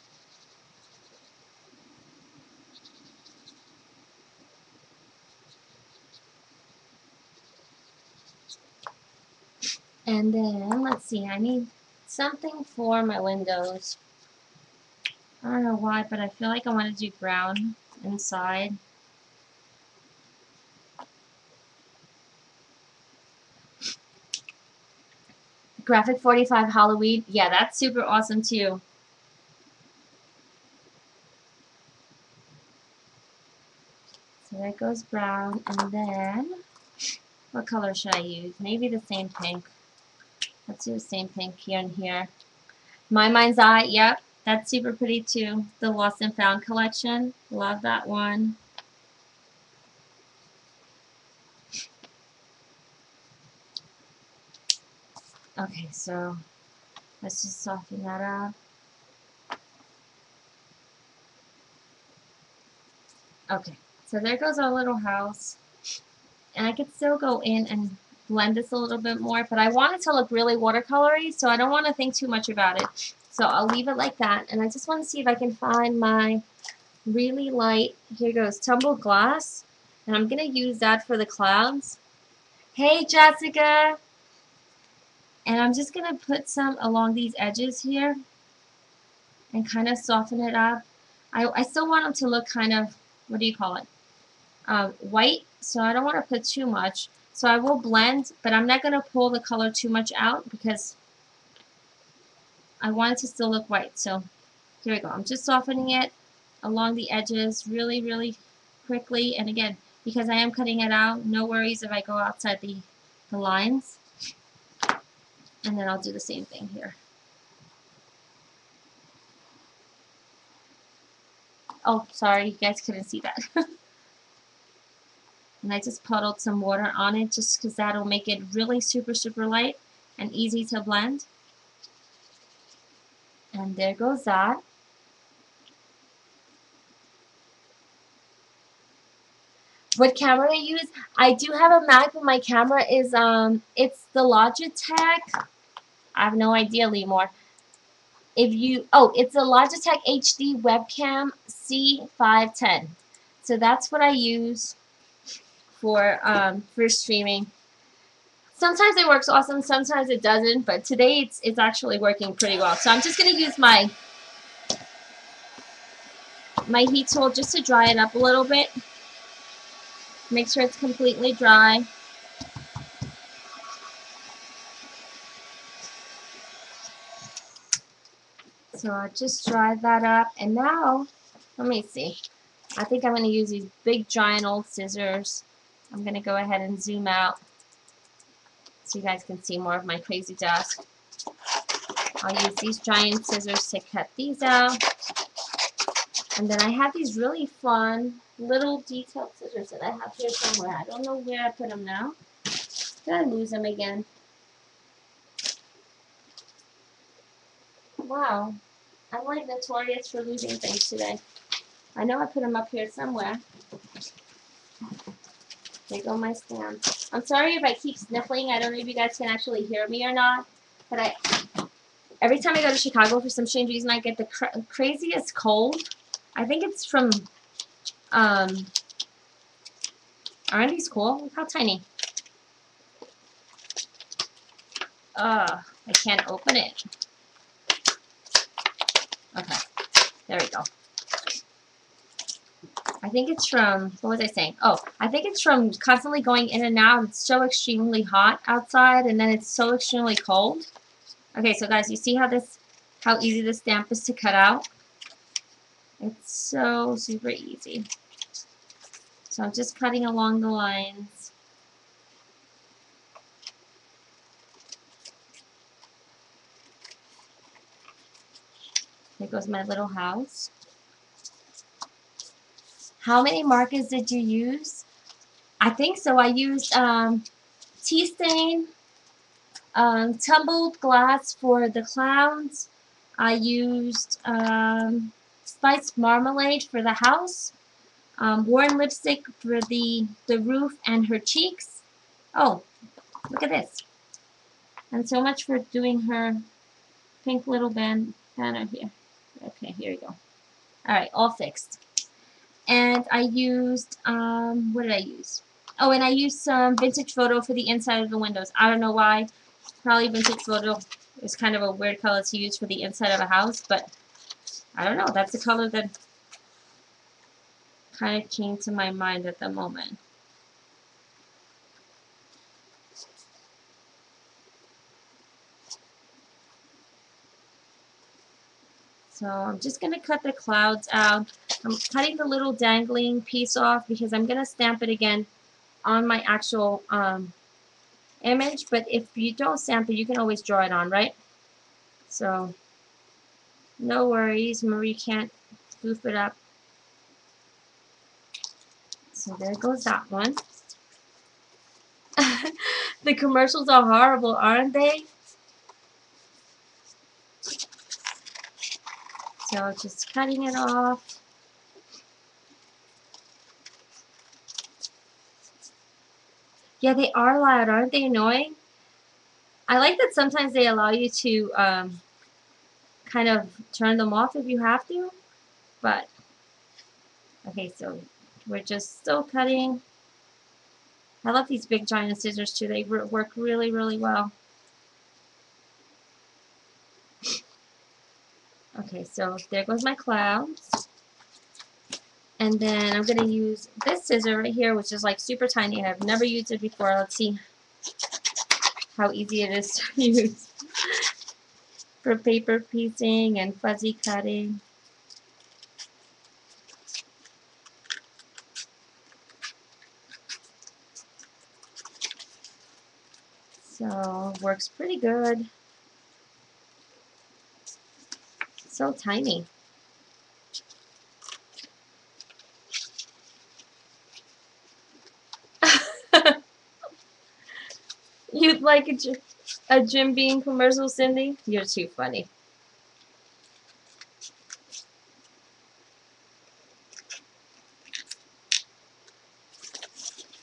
And then, let's see, I need something for my windows. I don't know why, but I feel like I want to do brown inside. Graphic 45 Halloween. Yeah, that's super awesome too. So there goes brown. And then, what color should I use? Maybe the same pink. Let's do the same pink here and here. My Mind's Eye, yep, that's super pretty too. The Lost and Found collection, love that one. Okay, so let's just soften that up. Okay, so there goes our little house. And I could still go in and blend this a little bit more, but I want it to look really watercolory, so I don't want to think too much about it. So I'll leave it like that, and I just want to see if I can find my really light, here goes, tumbled glass, and I'm going to use that for the clouds. Hey, Jessica! And I'm just going to put some along these edges here and kind of soften it up. I still want them to look kind of, what do you call it, white, so I don't want to put too much. So I will blend, but I'm not going to pull the color too much out because I want it to still look white. So here we go. I'm just softening it along the edges really, really quickly. And again, because I am cutting it out, no worries if I go outside the lines. And then I'll do the same thing here. Oh, sorry, you guys couldn't see that. And I just puddled some water on it just because that'll make it really super, super light and easy to blend. And there goes that. What camera I use? I do have a Mac, but my camera is it's the Logitech. I have no idea, Lemore. It's a Logitech HD webcam C510. So that's what I use for streaming. Sometimes it works awesome, sometimes it doesn't, but today it's actually working pretty well. So I'm just gonna use my heat tool just to dry it up a little bit. Make sure it's completely dry. So I just dried that up, and now, let me see. I think I'm going to use these big giant old scissors. I'm going to go ahead and zoom out so you guys can see more of my crazy desk. I'll use these giant scissors to cut these out. And then I have these really fun little detailed scissors that I have here somewhere. I don't know where I put them now. Did I lose them again? Wow. I'm like notorious for losing things today. I know I put them up here somewhere. There go my stamps. I'm sorry if I keep sniffling. I don't know if you guys can actually hear me or not. But every time I go to Chicago, for some strange reason, I get the craziest cold. I think it's from, aren't these cool? Look how tiny. I can't open it. Okay, there we go. I think it's from, what was I saying? Oh, I think it's from constantly going in and out. It's so extremely hot outside, and then it's so extremely cold. Okay, so guys, you see how easy this stamp is to cut out? It's so super easy. So I'm just cutting along the lines. There goes my little house. How many markers did you use? I think so. I used tea stain, tumbled glass for the clouds. I used spiced marmalade for the house. Worn lipstick for the roof and her cheeks. Oh, look at this. And so much for doing her pink little banner here. Okay, here we go. Alright, all fixed. And I used, what did I use? Oh, and I used some vintage photo for the inside of the windows. I don't know why. Probably vintage photo is kind of a weird color to use for the inside of a house, but I don't know. That's the color that kind of came to my mind at the moment. So I'm just going to cut the clouds out. I'm cutting the little dangling piece off because I'm going to stamp it again on my actual image. But if you don't stamp it, you can always draw it on, right? So no worries. Marie can't goof it up. So there goes that one. The commercials are horrible, aren't they? So just cutting it off. Yeah, they are loud, aren't they annoying? I like that sometimes they allow you to kind of turn them off if you have to. But, okay, so we're just still cutting. I love these big giant scissors too. They work really, really well. Okay, so there goes my clouds. And then I'm going to use this scissor right here, which is like super tiny. I've never used it before. Let's see how easy it is to use for paper piecing and fuzzy cutting. So, works pretty good. So tiny. You'd like a Jim Beam commercial, Cindy? You're too funny.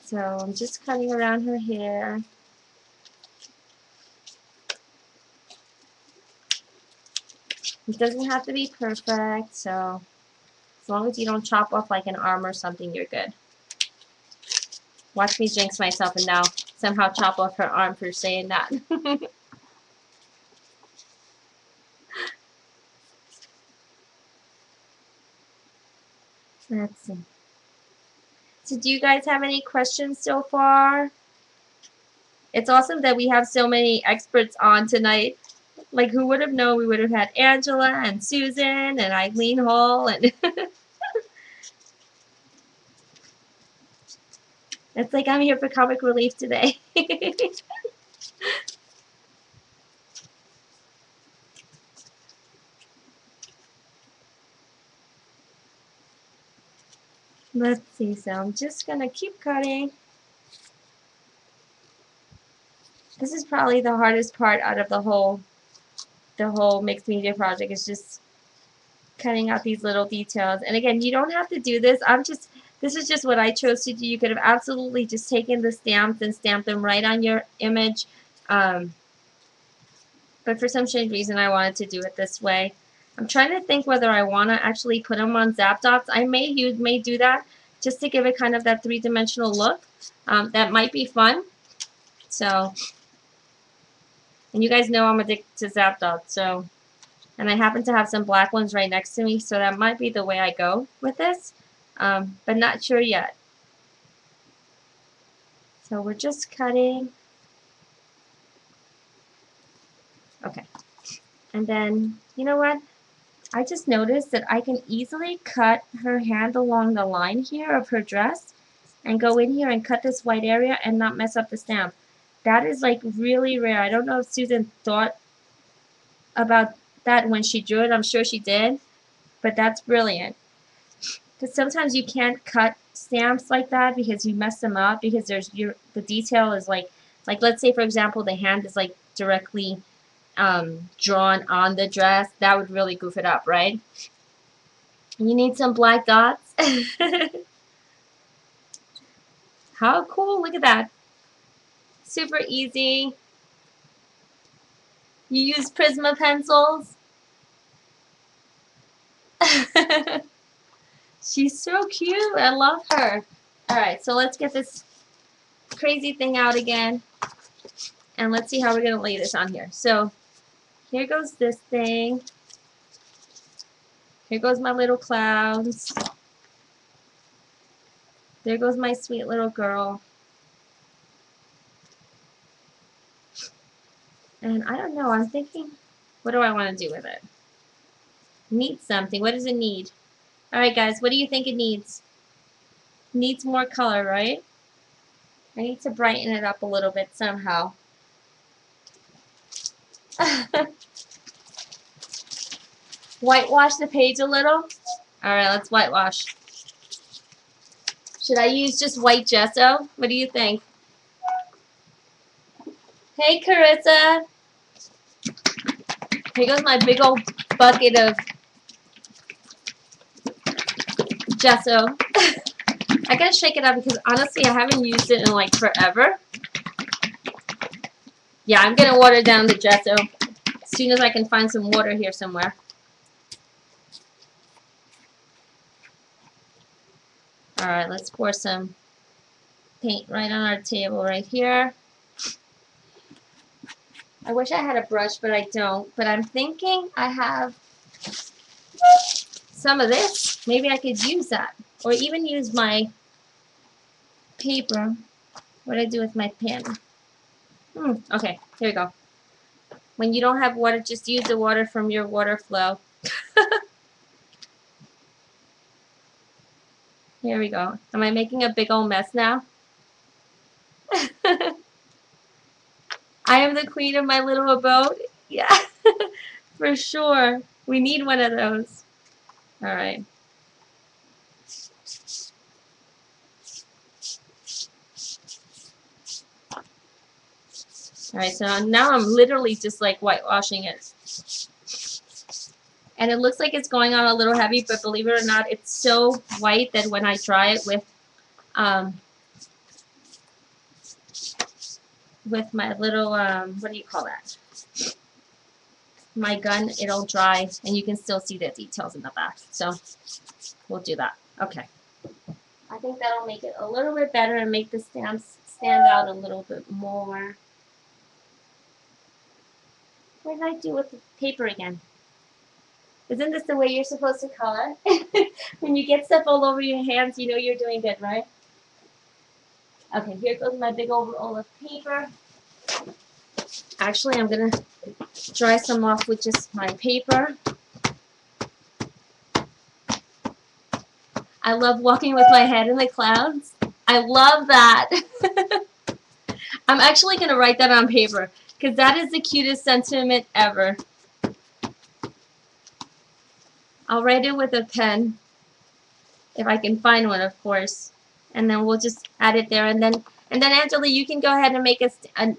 So I'm just cutting around her hair. It doesn't have to be perfect, so as long as you don't chop off like an arm or something, you're good. Watch me jinx myself and now somehow chop off her arm for saying that. Let's see. So do you guys have any questions so far? It's awesome that we have so many experts on tonight. Like, who would have known we would have had Angela and Susan and Eileen Hall and it's like I'm here for comic relief today. Let's see, so I'm just gonna keep cutting. This is probably the hardest part out of the whole mixed media project, is just cutting out these little details. And again, you don't have to do this. This is just what I chose to do. You could have absolutely just taken the stamps and stamped them right on your image. But for some strange reason, I wanted to do it this way. I'm trying to think whether I want to actually put them on zap dots. I may do that just to give it kind of that three-dimensional look. That might be fun. So, and you guys know I'm addicted to zap dots. So, and I happen to have some black ones right next to me. So that might be the way I go with this. But not sure yet. So we're just cutting. Okay. And then, you know what? I just noticed that I can easily cut her hand along the line here of her dress and go in here and cut this white area and not mess up the stamp. That is like really rare. I don't know if Susan thought about that when she drew it. I'm sure she did, but that's brilliant. Because sometimes you can't cut stamps like that because you mess them up, because the detail is like let's say for example the hand is like directly drawn on the dress. That would really goof it up, right? You need some black dots. How cool, look at that. Super easy. You use Prisma pencils. She's so cute, I love her. Alright, so let's get this crazy thing out again. And let's see how we're going to lay this on here. So, here goes this thing. Here goes my little clouds. There goes my sweet little girl. And I don't know, I'm thinking, what do I want to do with it? Needs something. What does it need? Alright guys, what do you think it needs? Needs more color, right? I need to brighten it up a little bit somehow. Whitewash the page a little? Alright, let's whitewash. Should I use just white gesso? What do you think? Hey Carissa! Here goes my big old bucket of gesso. I gotta shake it up because honestly I haven't used it in like forever. Yeah, I'm gonna water down the gesso as soon as I can find some water here somewhere. Alright, let's pour some paint right on our table right here. I wish I had a brush, but I don't. But I'm thinking I have some of this. Maybe I could use that. Or even use my paper. What do I do with my pen? Okay, here we go. When you don't have water, just use the water from your water flow. Here we go. Am I making a big old mess now? I am the queen of my little abode. Yeah, for sure. We need one of those. Alright. Alright, so now I'm literally just like whitewashing it. And it looks like it's going on a little heavy, but believe it or not, it's so white that when I dry it with my little, what do you call that? My gun, it'll dry, and you can still see the details in the back. So, we'll do that. Okay. I think that'll make it a little bit better and make the stamps stand out a little bit more. What did I do with the paper again? Isn't this the way you're supposed to color? When you get stuff all over your hands, you know you're doing good, right? Okay, here goes my big old roll of paper. Actually, I'm going to dry some off with just my paper. I love walking with my head in the clouds. I love that. I'm actually going to write that on paper because that is the cutest sentiment ever. I'll write it with a pen. if I can find one, of course. And then we'll just add it there, and then Angela, you can go ahead and make a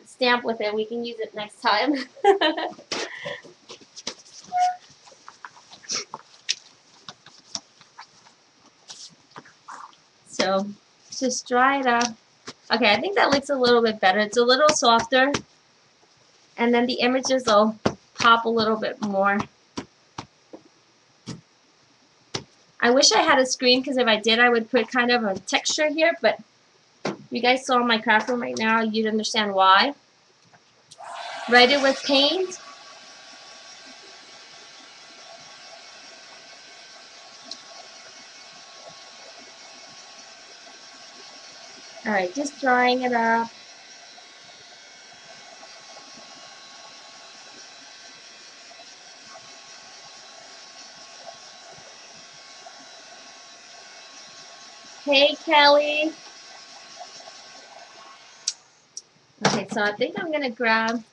stamp with it. We can use it next time. So just dry it up. Okay, I think that looks a little bit better. It's a little softer, and then the images will pop a little bit more. I wish I had a screen, because if I did, I would put kind of a texture here, but if you guys saw my craft room right now, you'd understand why. Write it with paint. Alright, just drying it up. Hey, Kelly. Okay, so I think I'm going to grab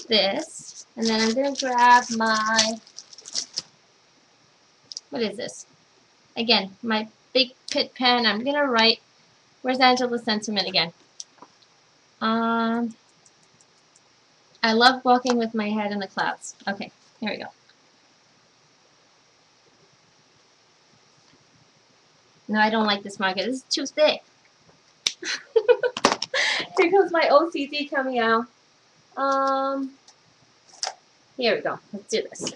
this, and then I'm going to grab my, what is this? Again, my big pit pen. I'm going to write, where's Angela's sentiment again? I love walking with my head in the clouds. Okay, here we go. No, I don't like this marker. This is too thick. Here comes my OCD coming out. Here we go. Let's do this.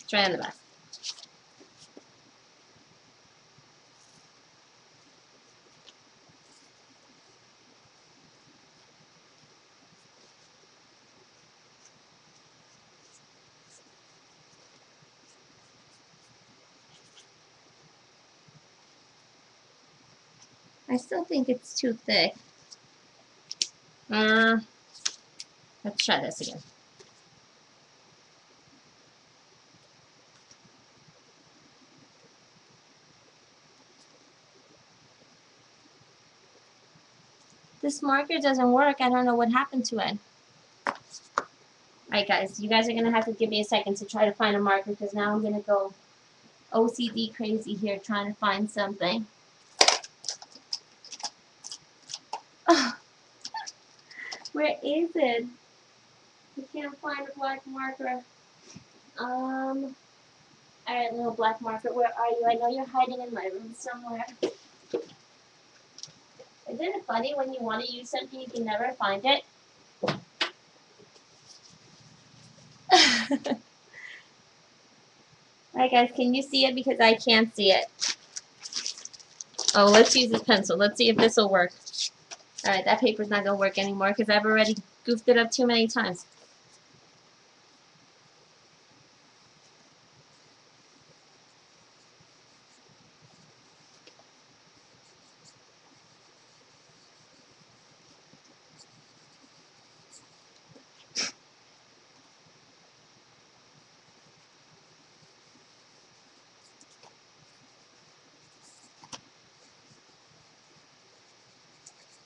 Try on the back. I still think it's too thick. Let's try this again. This marker doesn't work. I don't know what happened to it. Alright guys, you guys are going to have to give me a second to try to find a marker, because now I'm going to go OCD crazy here trying to find something. Oh, where is it? I can't find a black marker. Alright, little black marker, where are you? I know you're hiding in my room somewhere. Isn't it funny when you want to use something you can never find it? Alright guys, can you see it? Because I can't see it. Oh, let's use this pencil. Let's see if this will work. Alright, that paper's not going to work anymore because I've already goofed it up too many times.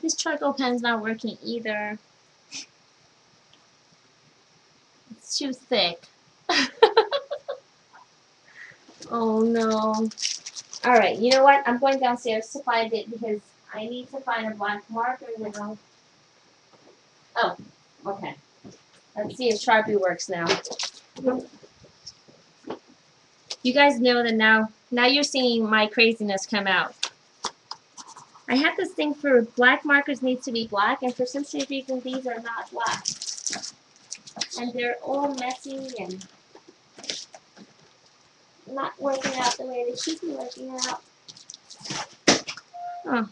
This charcoal pen's not working either. It's too thick. Oh no. Alright, you know what? I'm going downstairs to find it because I need to find a black marker now. Oh, okay. Let's see if Sharpie works now. You guys know that now you're seeing my craziness come out. I had this thing for black markers need to be black, and for some strange reason these are not black. And they're all messy and not working out the way they should be working out. Oh.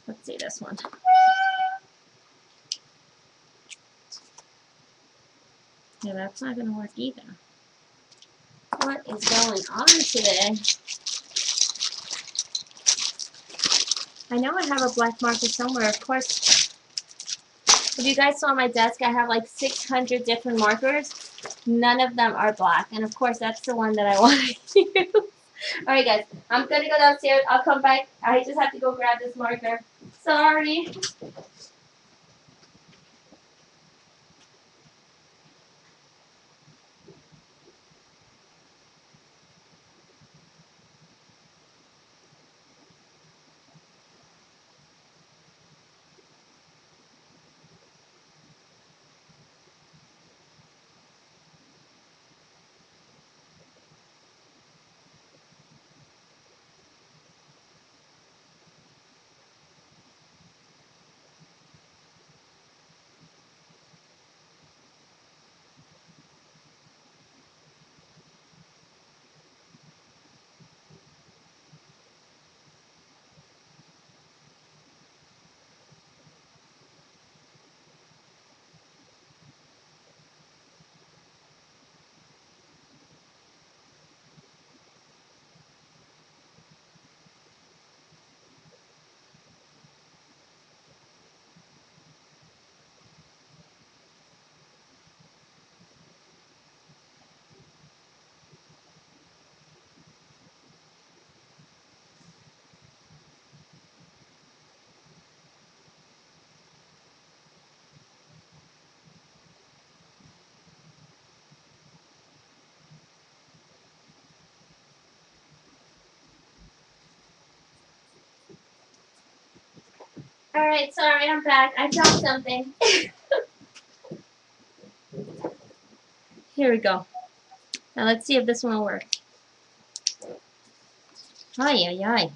Let's see this one. Yeah, that's not going to work either. What is going on today? I know I have a black marker somewhere, of course. If you guys saw my desk, I have like 600 different markers. None of them are black. And of course, that's the one that I want to use. Alright guys, I'm going to go downstairs. I'll come back. I just have to go grab this marker. Sorry. Alright, sorry, I'm back. I dropped something. Here we go. Now let's see if this one will work. Ay, ay, ay.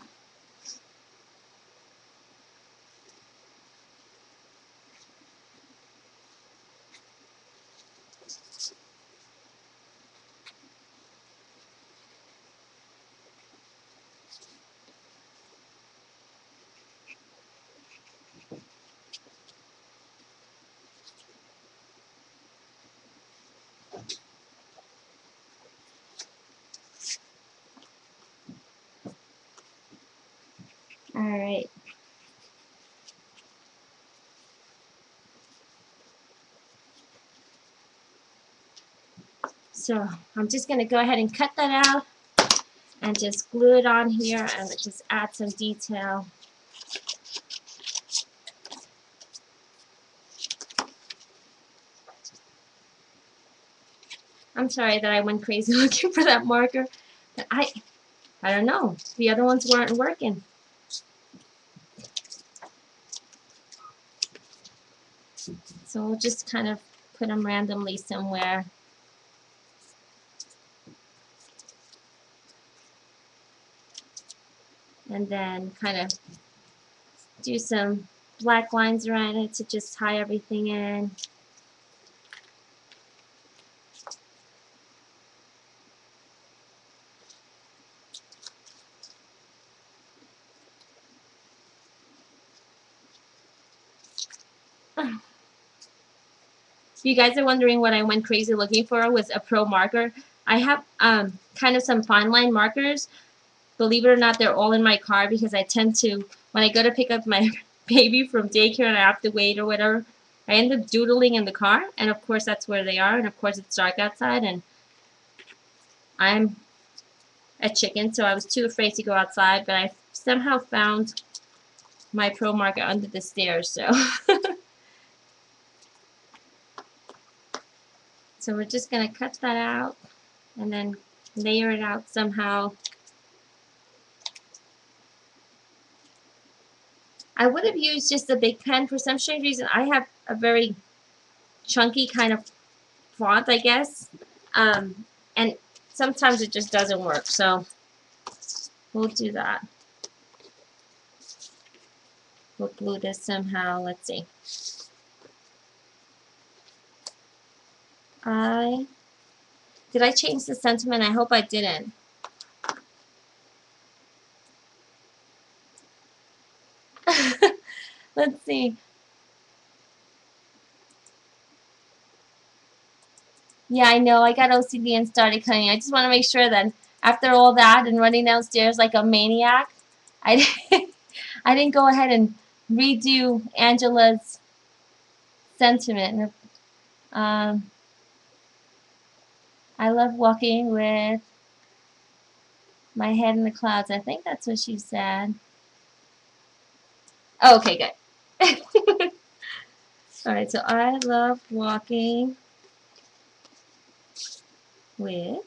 Alright. So I'm just going to go ahead and cut that out and just glue it on here and just add some detail. I'm sorry that I went crazy looking for that marker, but I don't know. The other ones weren't working. So we'll just kind of put them randomly somewhere. And then kind of do some black lines around it to just tie everything in. If you guys are wondering what I went crazy looking for was a pro marker. I have kind of some fine line markers. Believe it or not, they're all in my car because I tend to, when I go to pick up my baby from daycare and I have to wait or whatever, I end up doodling in the car, and of course that's where they are, and of course it's dark outside, and I'm a chicken, so I was too afraid to go outside, but I somehow found my pro marker under the stairs, so. So we're just going to cut that out and then layer it out somehow. I would have used just a big pen. For some strange reason, I have a very chunky kind of font, I guess. And sometimes it just doesn't work. So we'll do that. We'll glue this somehow. Let's see. Did I change the sentiment? I hope I didn't. Let's see. Yeah, I know. I got OCD and started cutting. I just want to make sure that after all that and running downstairs like a maniac, I didn't go ahead and redo Angela's sentiment. I love walking with my head in the clouds. I think that's what she said. Oh, okay, good. Alright, so I love walking with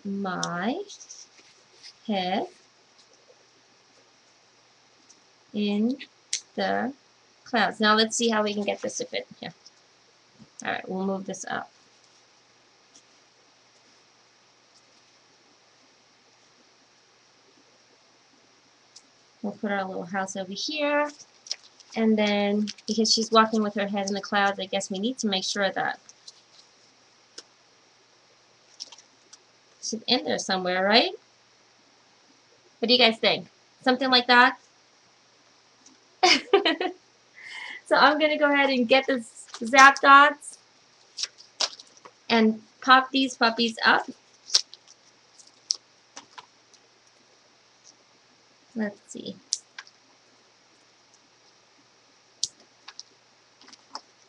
my head in the clouds. Now let's see how we can get this to fit here. Alright, we'll move this up. We'll put our little house over here. And then, because she's walking with her head in the clouds, I guess we need to make sure that she's in there somewhere, right? What do you guys think? Something like that? So I'm going to go ahead and get the Zap Dots and pop these puppies up. Let's see.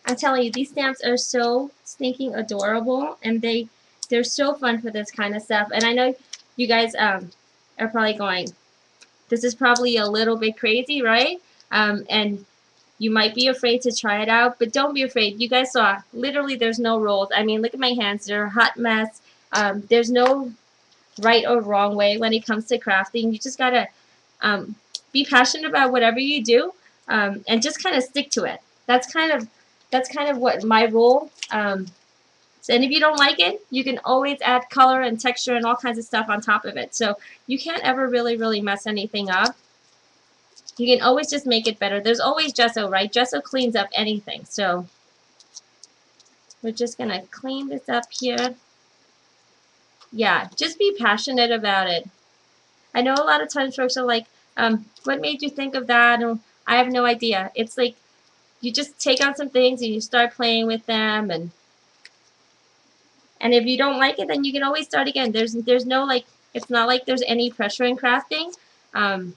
I'm telling you, these stamps are so stinking adorable, and they're so fun for this kind of stuff. And I know you guys are probably going, this is probably a little bit crazy, right? And you might be afraid to try it out, but don't be afraid. You guys saw, literally there's no rolls. I mean, look at my hands. They're a hot mess. There's no right or wrong way when it comes to crafting. You just gotta be passionate about whatever you do, and just kind of stick to it. That's kind of what my rule. So, and if you don't like it, you can always add color and texture and all kinds of stuff on top of it. So you can't ever really mess anything up. You can always just make it better. There's always gesso, right? Gesso cleans up anything. So we're just going to clean this up here. Yeah, just be passionate about it. I know a lot of times folks are like, what made you think of that? And I have no idea. It's like you just take on some things and you start playing with them, and if you don't like it, then you can always start again. There's no, like, it's not like there's any pressure in crafting, and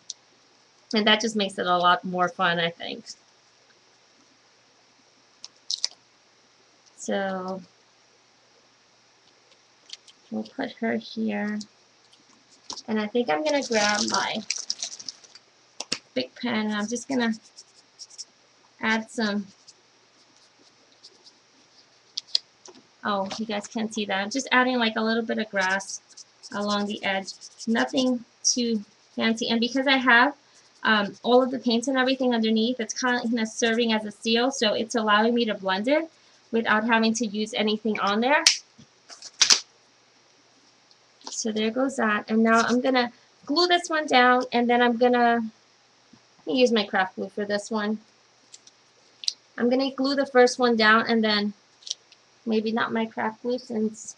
that just makes it a lot more fun, I think. So we'll put her here, and I think I'm gonna grab my big pen, and I'm just gonna add some. Oh, you guys can't see that. I'm just adding like a little bit of grass along the edge. Nothing too fancy. And because I have all of the paints and everything underneath, it's kind of serving as a seal, so it's allowing me to blend it without having to use anything on there. So there goes that. And now I'm going to glue this one down, and then I'm going to use my craft glue for this one. I'm going to glue the first one down, and then maybe not my craft glue since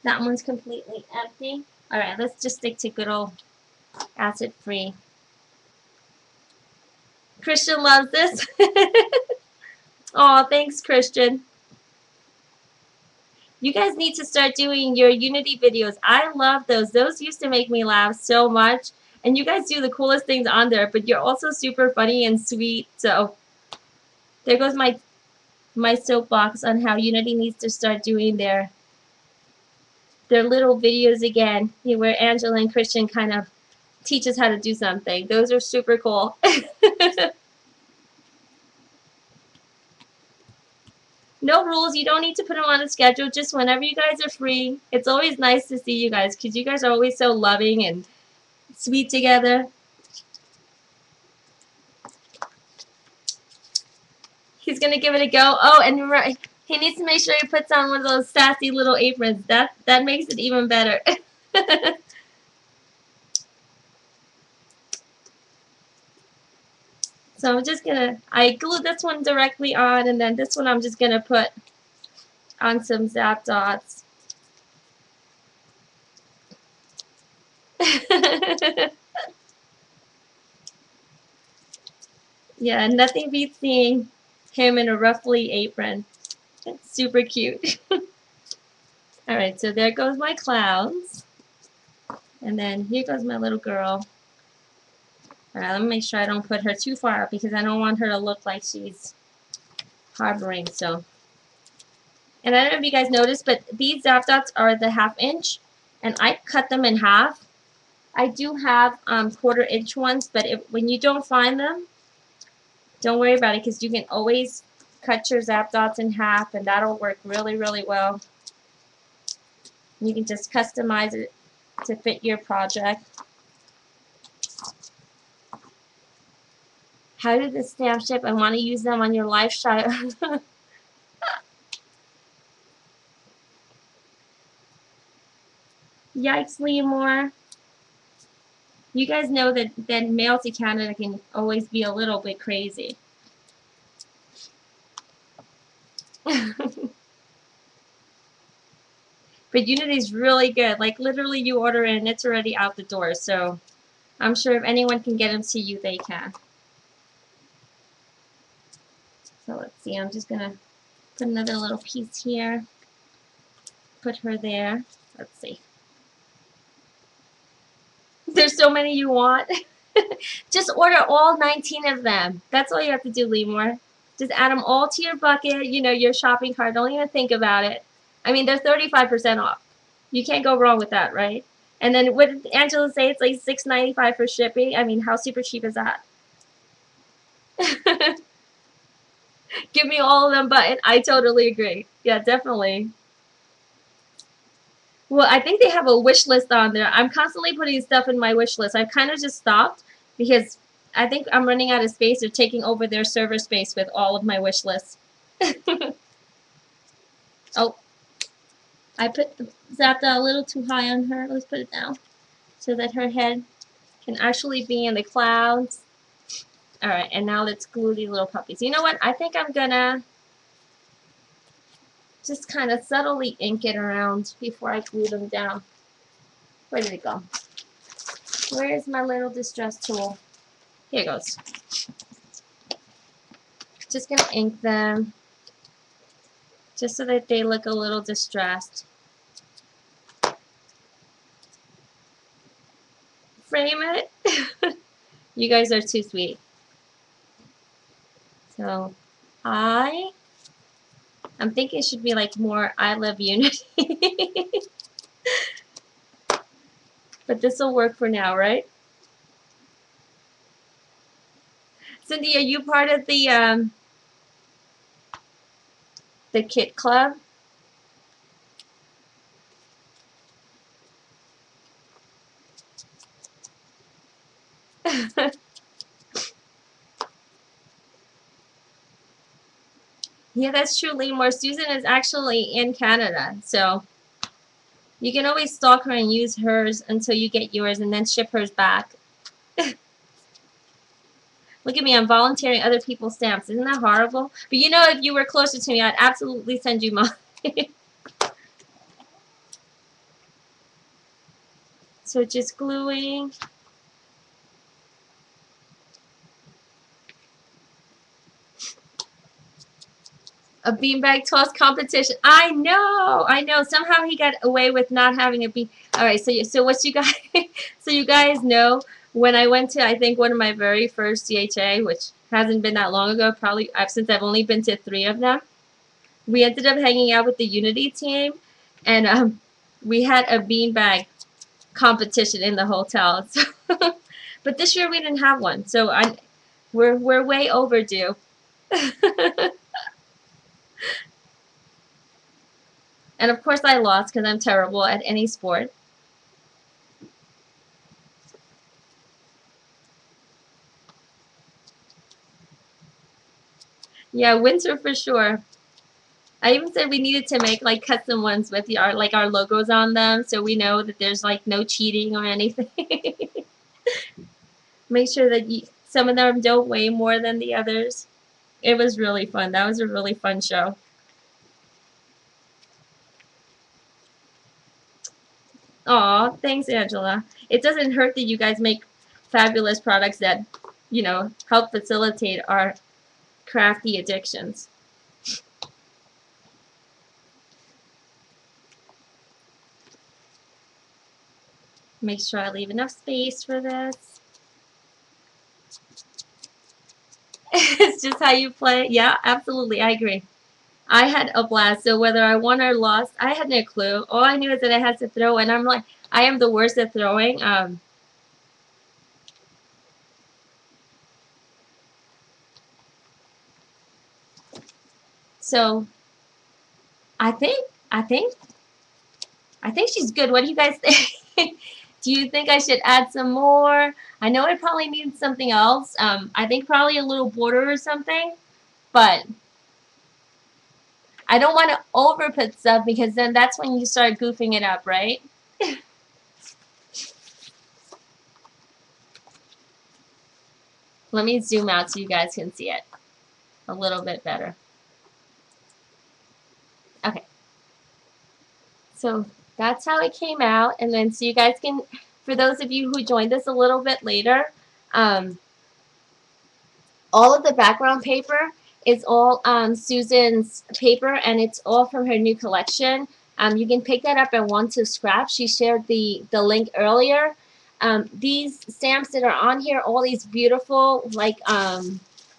that one's completely empty. Alright, let's just stick to good old acid-free. Christian loves this. Oh, thanks, Christian. You guys need to start doing your Unity videos. I love those. Those used to make me laugh so much. And you guys do the coolest things on there, but you're also super funny and sweet. So there goes my soapbox on how Unity needs to start doing their little videos again, where Angela and Christian kind of teach us how to do something. Those are super cool. No rules. You don't need to put them on a schedule. Just whenever you guys are free. It's always nice to see you guys because you guys are always so loving and sweet together. He's going to give it a go. Oh, and he needs to make sure he puts on one of those sassy little aprons. That makes it even better. So I'm just going to, I glued this one directly on, and then this one I'm just going to put on some zap dots. Yeah, nothing beats seeing him in a ruffly apron. It's super cute. Alright, so there goes my clouds. And then here goes my little girl. Alright, let me make sure I don't put her too far up because I don't want her to look like she's harboring. So, and I don't know if you guys noticed, but these zap dots are the 1/2 inch, and I cut them in half. I do have 1/4 inch ones, but when you don't find them, don't worry about it because you can always cut your zap dots in half, and that'll work really well. You can just customize it to fit your project. How did the stamp ship? I want to use them on your live shot. Yikes, Leamore. You guys know that mail to Canada can always be a little bit crazy. But Unity's really good. Like, literally, you order it and it's already out the door. So I'm sure if anyone can get them to you, they can. So let's see. I'm just going to put another little piece here. Put her there. Let's see. There's so many you want. Just order all 19 of them. That's all you have to do, Leamore. Just add them all to your bucket, your shopping cart. Don't even think about it. I mean, they're 35% off. You can't go wrong with that, right? And then what did Angela say? It's like $6.95 for shipping. I mean, how super cheap is that? Give me all of them, but I totally agree. Yeah, definitely. Well, I think they have a wish list on there. I'm constantly putting stuff in my wish list. I've kind of just stopped because I think I'm running out of space. They're taking over their server space with all of my wish lists. Oh, I put zapped a little too high on her. Let's put it down so that her head can actually be in the clouds. Alright, and now let's glue these little puppies. You know what? I think I'm gonna just kind of subtly ink it around before I glue them down. Where did it go? Where is my little distress tool? Here it goes. Just gonna ink them just so that they look a little distressed. Frame it. You guys are too sweet. So I'm thinking it should be like more I love unity. But this will work for now, right? Cindy, are you part of the Kit Club? Yeah, that's true, Lemore. Susan is actually in Canada, so you can always stalk her and use hers until you get yours and then ship hers back. Look at me, I'm volunteering other people's stamps. Isn't that horrible? But you know, if you were closer to me, I'd absolutely send you mine. So just gluing. A beanbag toss competition. I know. Somehow he got away with not having a bean. All right, so what you guys, so you guys know, when I went to, I think, one of my very first CHA, which hasn't been that long ago, probably since I've only been to 3 of them, we ended up hanging out with the Unity team, and we had a beanbag competition in the hotel. So but this year we didn't have one, so we're way overdue. And of course I lost because I'm terrible at any sport. Yeah, winter for sure. I even said we needed to make like custom ones with our logos on them, so we know that there's like no cheating or anything. Make sure that some of them don't weigh more than the others. It was really fun. That was a really fun show. Aw, thanks, Angela. It doesn't hurt that you guys make fabulous products that, help facilitate our crafty addictions. Make sure I leave enough space for this. It's just how you play. Yeah, absolutely. I agree. I had a blast. So whether I won or lost, I had no clue. All I knew is that I had to throw, and I'm like, I am the worst at throwing. So I think she's good. What do you guys think? Do you think I should add some more? I know I probably need something else. I think probably a little border or something, but I don't want to over put stuff because then that's when you start goofing it up, right? Let me zoom out so you guys can see it a little bit better. Okay. So that's how it came out. And then so you guys can, for those of you who joined us a little bit later, all of the background paper is all Susan's paper, and it's all from her new collection. You can pick that up at Want to Scrap. She shared the link earlier. These stamps that are on here, all these beautiful like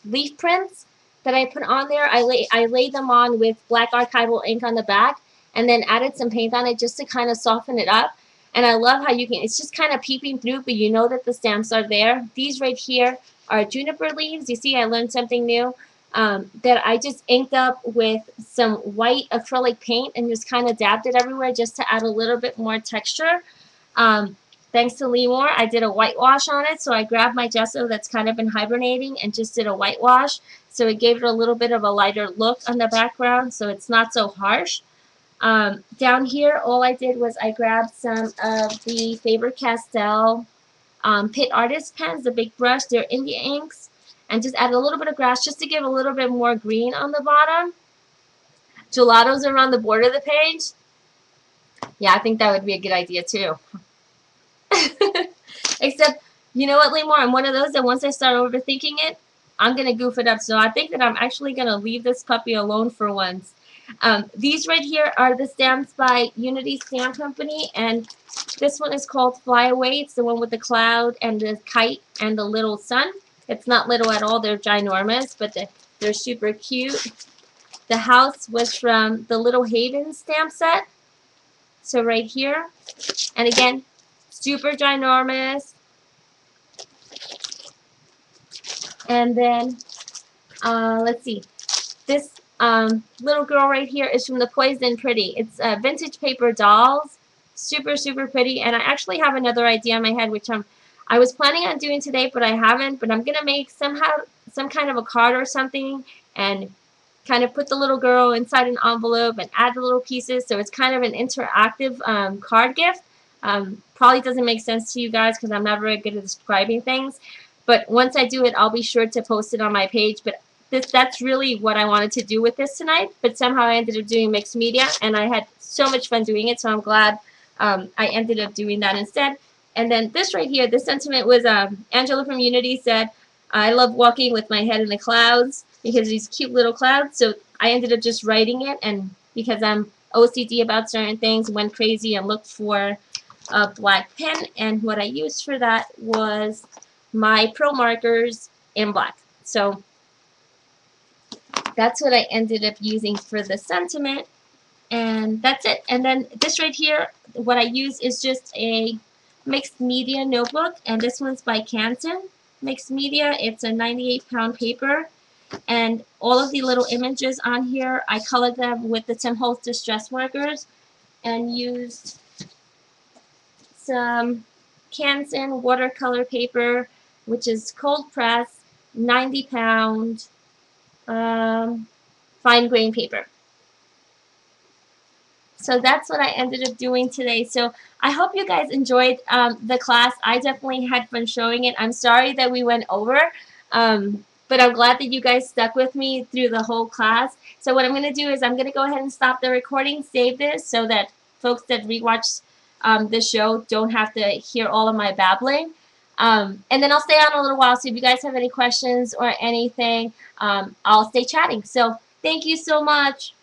leaf prints that I put on there, I lay them on with black archival ink on the back, and then added some paint on it just to kind of soften it up. And I love how you can, it's just kind of peeping through, but you know that the stamps are there. These right here are juniper leaves. You see, I learned something new. that I just inked up with some white acrylic paint and just kind of dabbed it everywhere just to add a little bit more texture. Thanks to Lemur, I did a whitewash on it, so I grabbed my gesso that's kind of been hibernating and just did a whitewash, so it gave it a little bit of a lighter look on the background, so it's not so harsh. Down here, all I did was I grabbed some of the Faber-Castell Pit Artist pens, the big brush, they're India inks, and just add a little bit of grass just to give a little bit more green on the bottom. Gelatos around the border of the page. Yeah, I think that would be a good idea too. Except, you know what, Lemur? I'm one of those that once I start overthinking it, I'm going to goof it up. So I think that I'm actually going to leave this puppy alone for once. These right here are the stamps by Unity Stamp Company, and this one is called Fly Away. It's the one with the cloud and the kite and the little sun. It's not little at all. They're ginormous, but they're super cute. The house was from the Little Haven stamp set. So right here. And again, super ginormous. And then, let's see. This little girl right here is from the Poised and Pretty. It's vintage paper dolls. Super, super pretty. And I actually have another idea in my head, which I was planning on doing today, but I haven't. But I'm going to make some kind of a card or something and kind of put the little girl inside an envelope and add the little pieces. So it's kind of an interactive card gift. Probably doesn't make sense to you guys because I'm not very good at describing things. But once I do it, I'll be sure to post it on my page. But that's really what I wanted to do with this tonight. But somehow I ended up doing mixed media, and I had so much fun doing it. So I'm glad I ended up doing that instead. And then this right here, this sentiment was Angela from Unity said, I love walking with my head in the clouds because these cute little clouds. So I ended up just writing it, and because I'm OCD about certain things, went crazy and looked for a black pen, and what I used for that was my Pro markers in black. So that's what I ended up using for the sentiment, and that's it. And then this right here, what I use is just a mixed media notebook, and this one's by Canton Mixed Media. It's a 98-pound paper, and all of the little images on here, I colored them with the Tim Holtz Distress markers and used some Canson watercolor paper, which is cold press, 90-pound fine grain paper. So that's what I ended up doing today. So I hope you guys enjoyed the class. I definitely had fun showing it. I'm sorry that we went over, but I'm glad that you guys stuck with me through the whole class. So what I'm going to do is I'm going to go ahead and stop the recording, save this, so that folks that rewatch the show don't have to hear all of my babbling. And then I'll stay on a little while, so if you guys have any questions or anything, I'll stay chatting. So thank you so much.